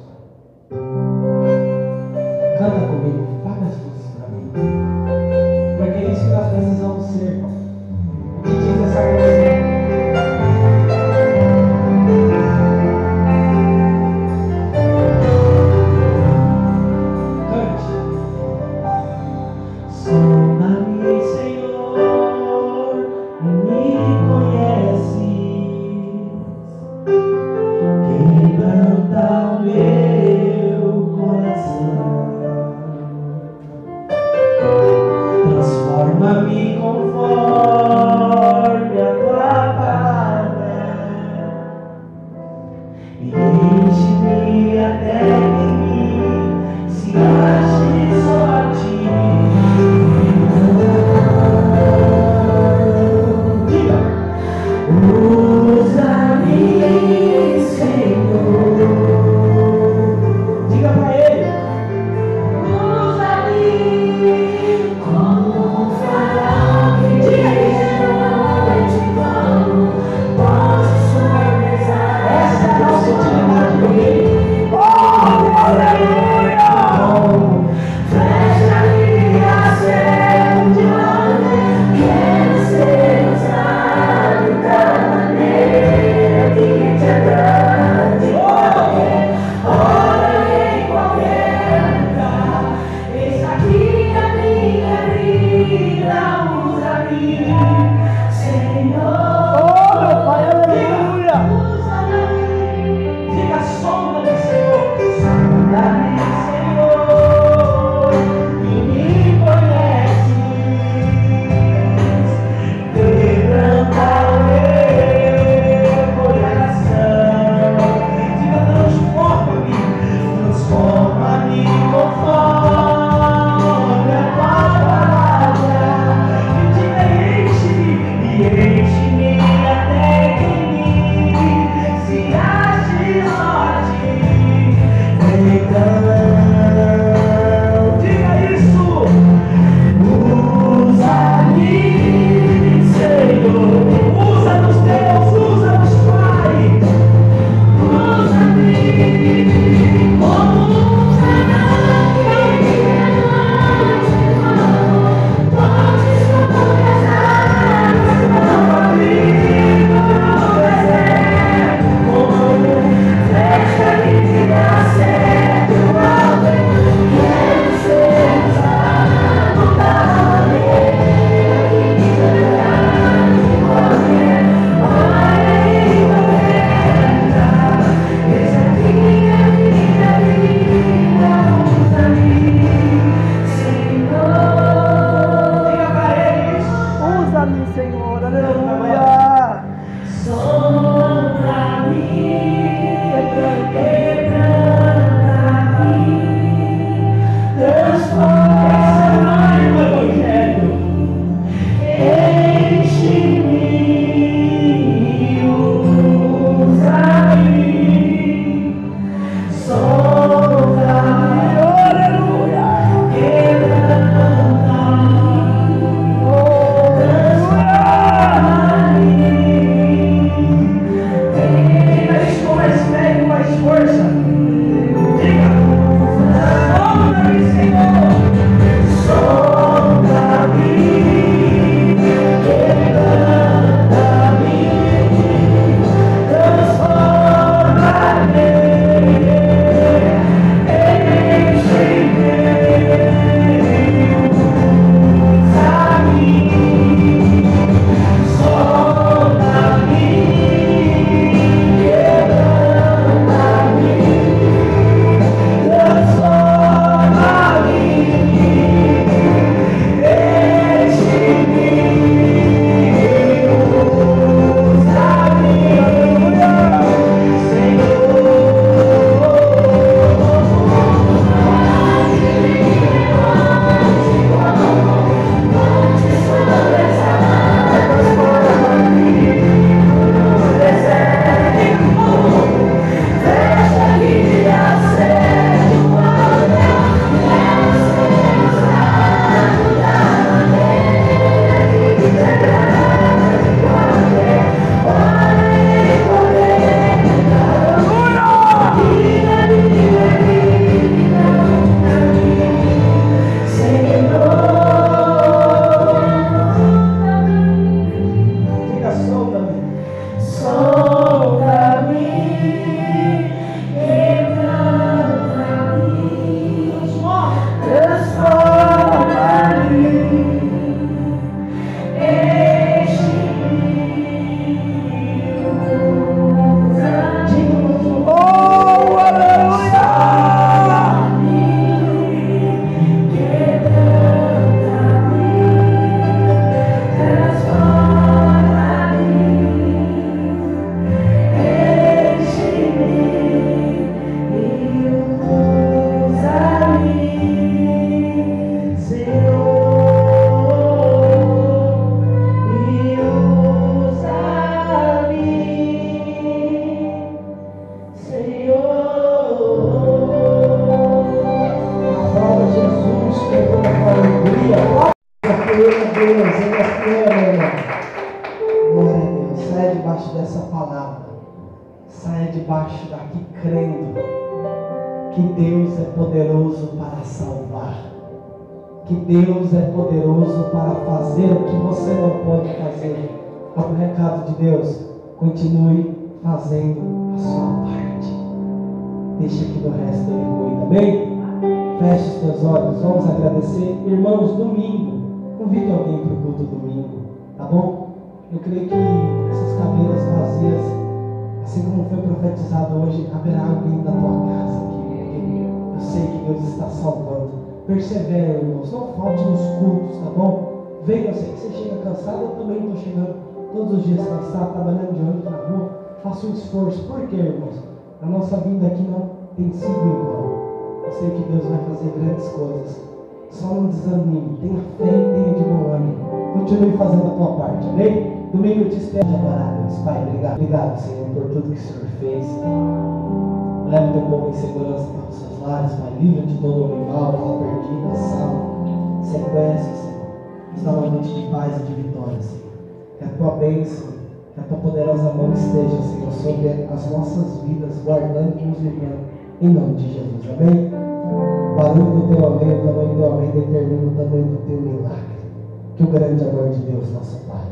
Speaker 4: Canta comigo. Paga as luzes para mim. Porque é isso que nós precisamos ser. O que diz essa canção? Transforma-me conforme a tua palavra e enche-me até em mim se ache só a ti. Diga: usa-me, Senhor. Diga para ele: essa é a nossa utilidade do rei. Oh, aleluia! debaixo daqui crendo que Deus é poderoso para salvar, que Deus é poderoso para fazer o que você não pode fazer. O recado de Deus: continue fazendo a sua parte. Deixa que do resto Ele cuida, amém? Feche os teus olhos, vamos agradecer. Irmãos, domingo, convide alguém para o culto domingo, tá bom? Eu creio que essas cadeiras vazias, assim como foi profetizado hoje, haverá alguém da tua casa aqui. Eu sei que Deus está salvando. Persevere, irmãos, não falte nos cultos, tá bom? Venha, eu sei que você chega cansado, eu também estou chegando todos os dias cansado, trabalhando de ônibus na rua. Faça um esforço. Por quê, irmãos? A nossa vida aqui não tem sido igual. Eu sei que Deus vai fazer grandes coisas. Só não desanime, tenha fé e tenha de bom ânimo. Continue fazendo a tua parte, amém? Domingo eu te espero de adorar, Deus. Pai, obrigado. Obrigado, Senhor, por tudo que o Senhor fez. Leve teu povo em segurança para os seus lares, Pai. Livre de todo o mal, mal perdida, salvo, sequestro, Senhor. Está uma noite de paz e de vitória, Senhor. Que a tua bênção, que a tua poderosa mão esteja, Senhor, sobre as nossas vidas, guardando e nos livrando, em nome de Jesus, amém? O barulho do teu amém, o tamanho do teu amém determina o tamanho do teu milagre. Que o grande amor de Deus, nosso Pai,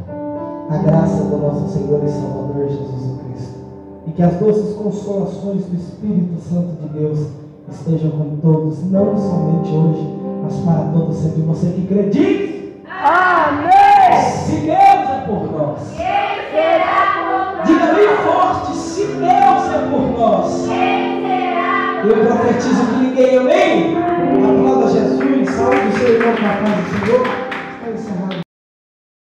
Speaker 4: a graça do nosso Senhor e Salvador Jesus Cristo, e que as doces consolações do Espírito Santo de Deus estejam com todos, não somente hoje, mas para todos sempre. Você que crê, diz: amém! Se Deus é por nós, quem será por nós? Diga bem forte: se Deus é por nós, quem será por nós? Eu profetizo que ninguém, amém?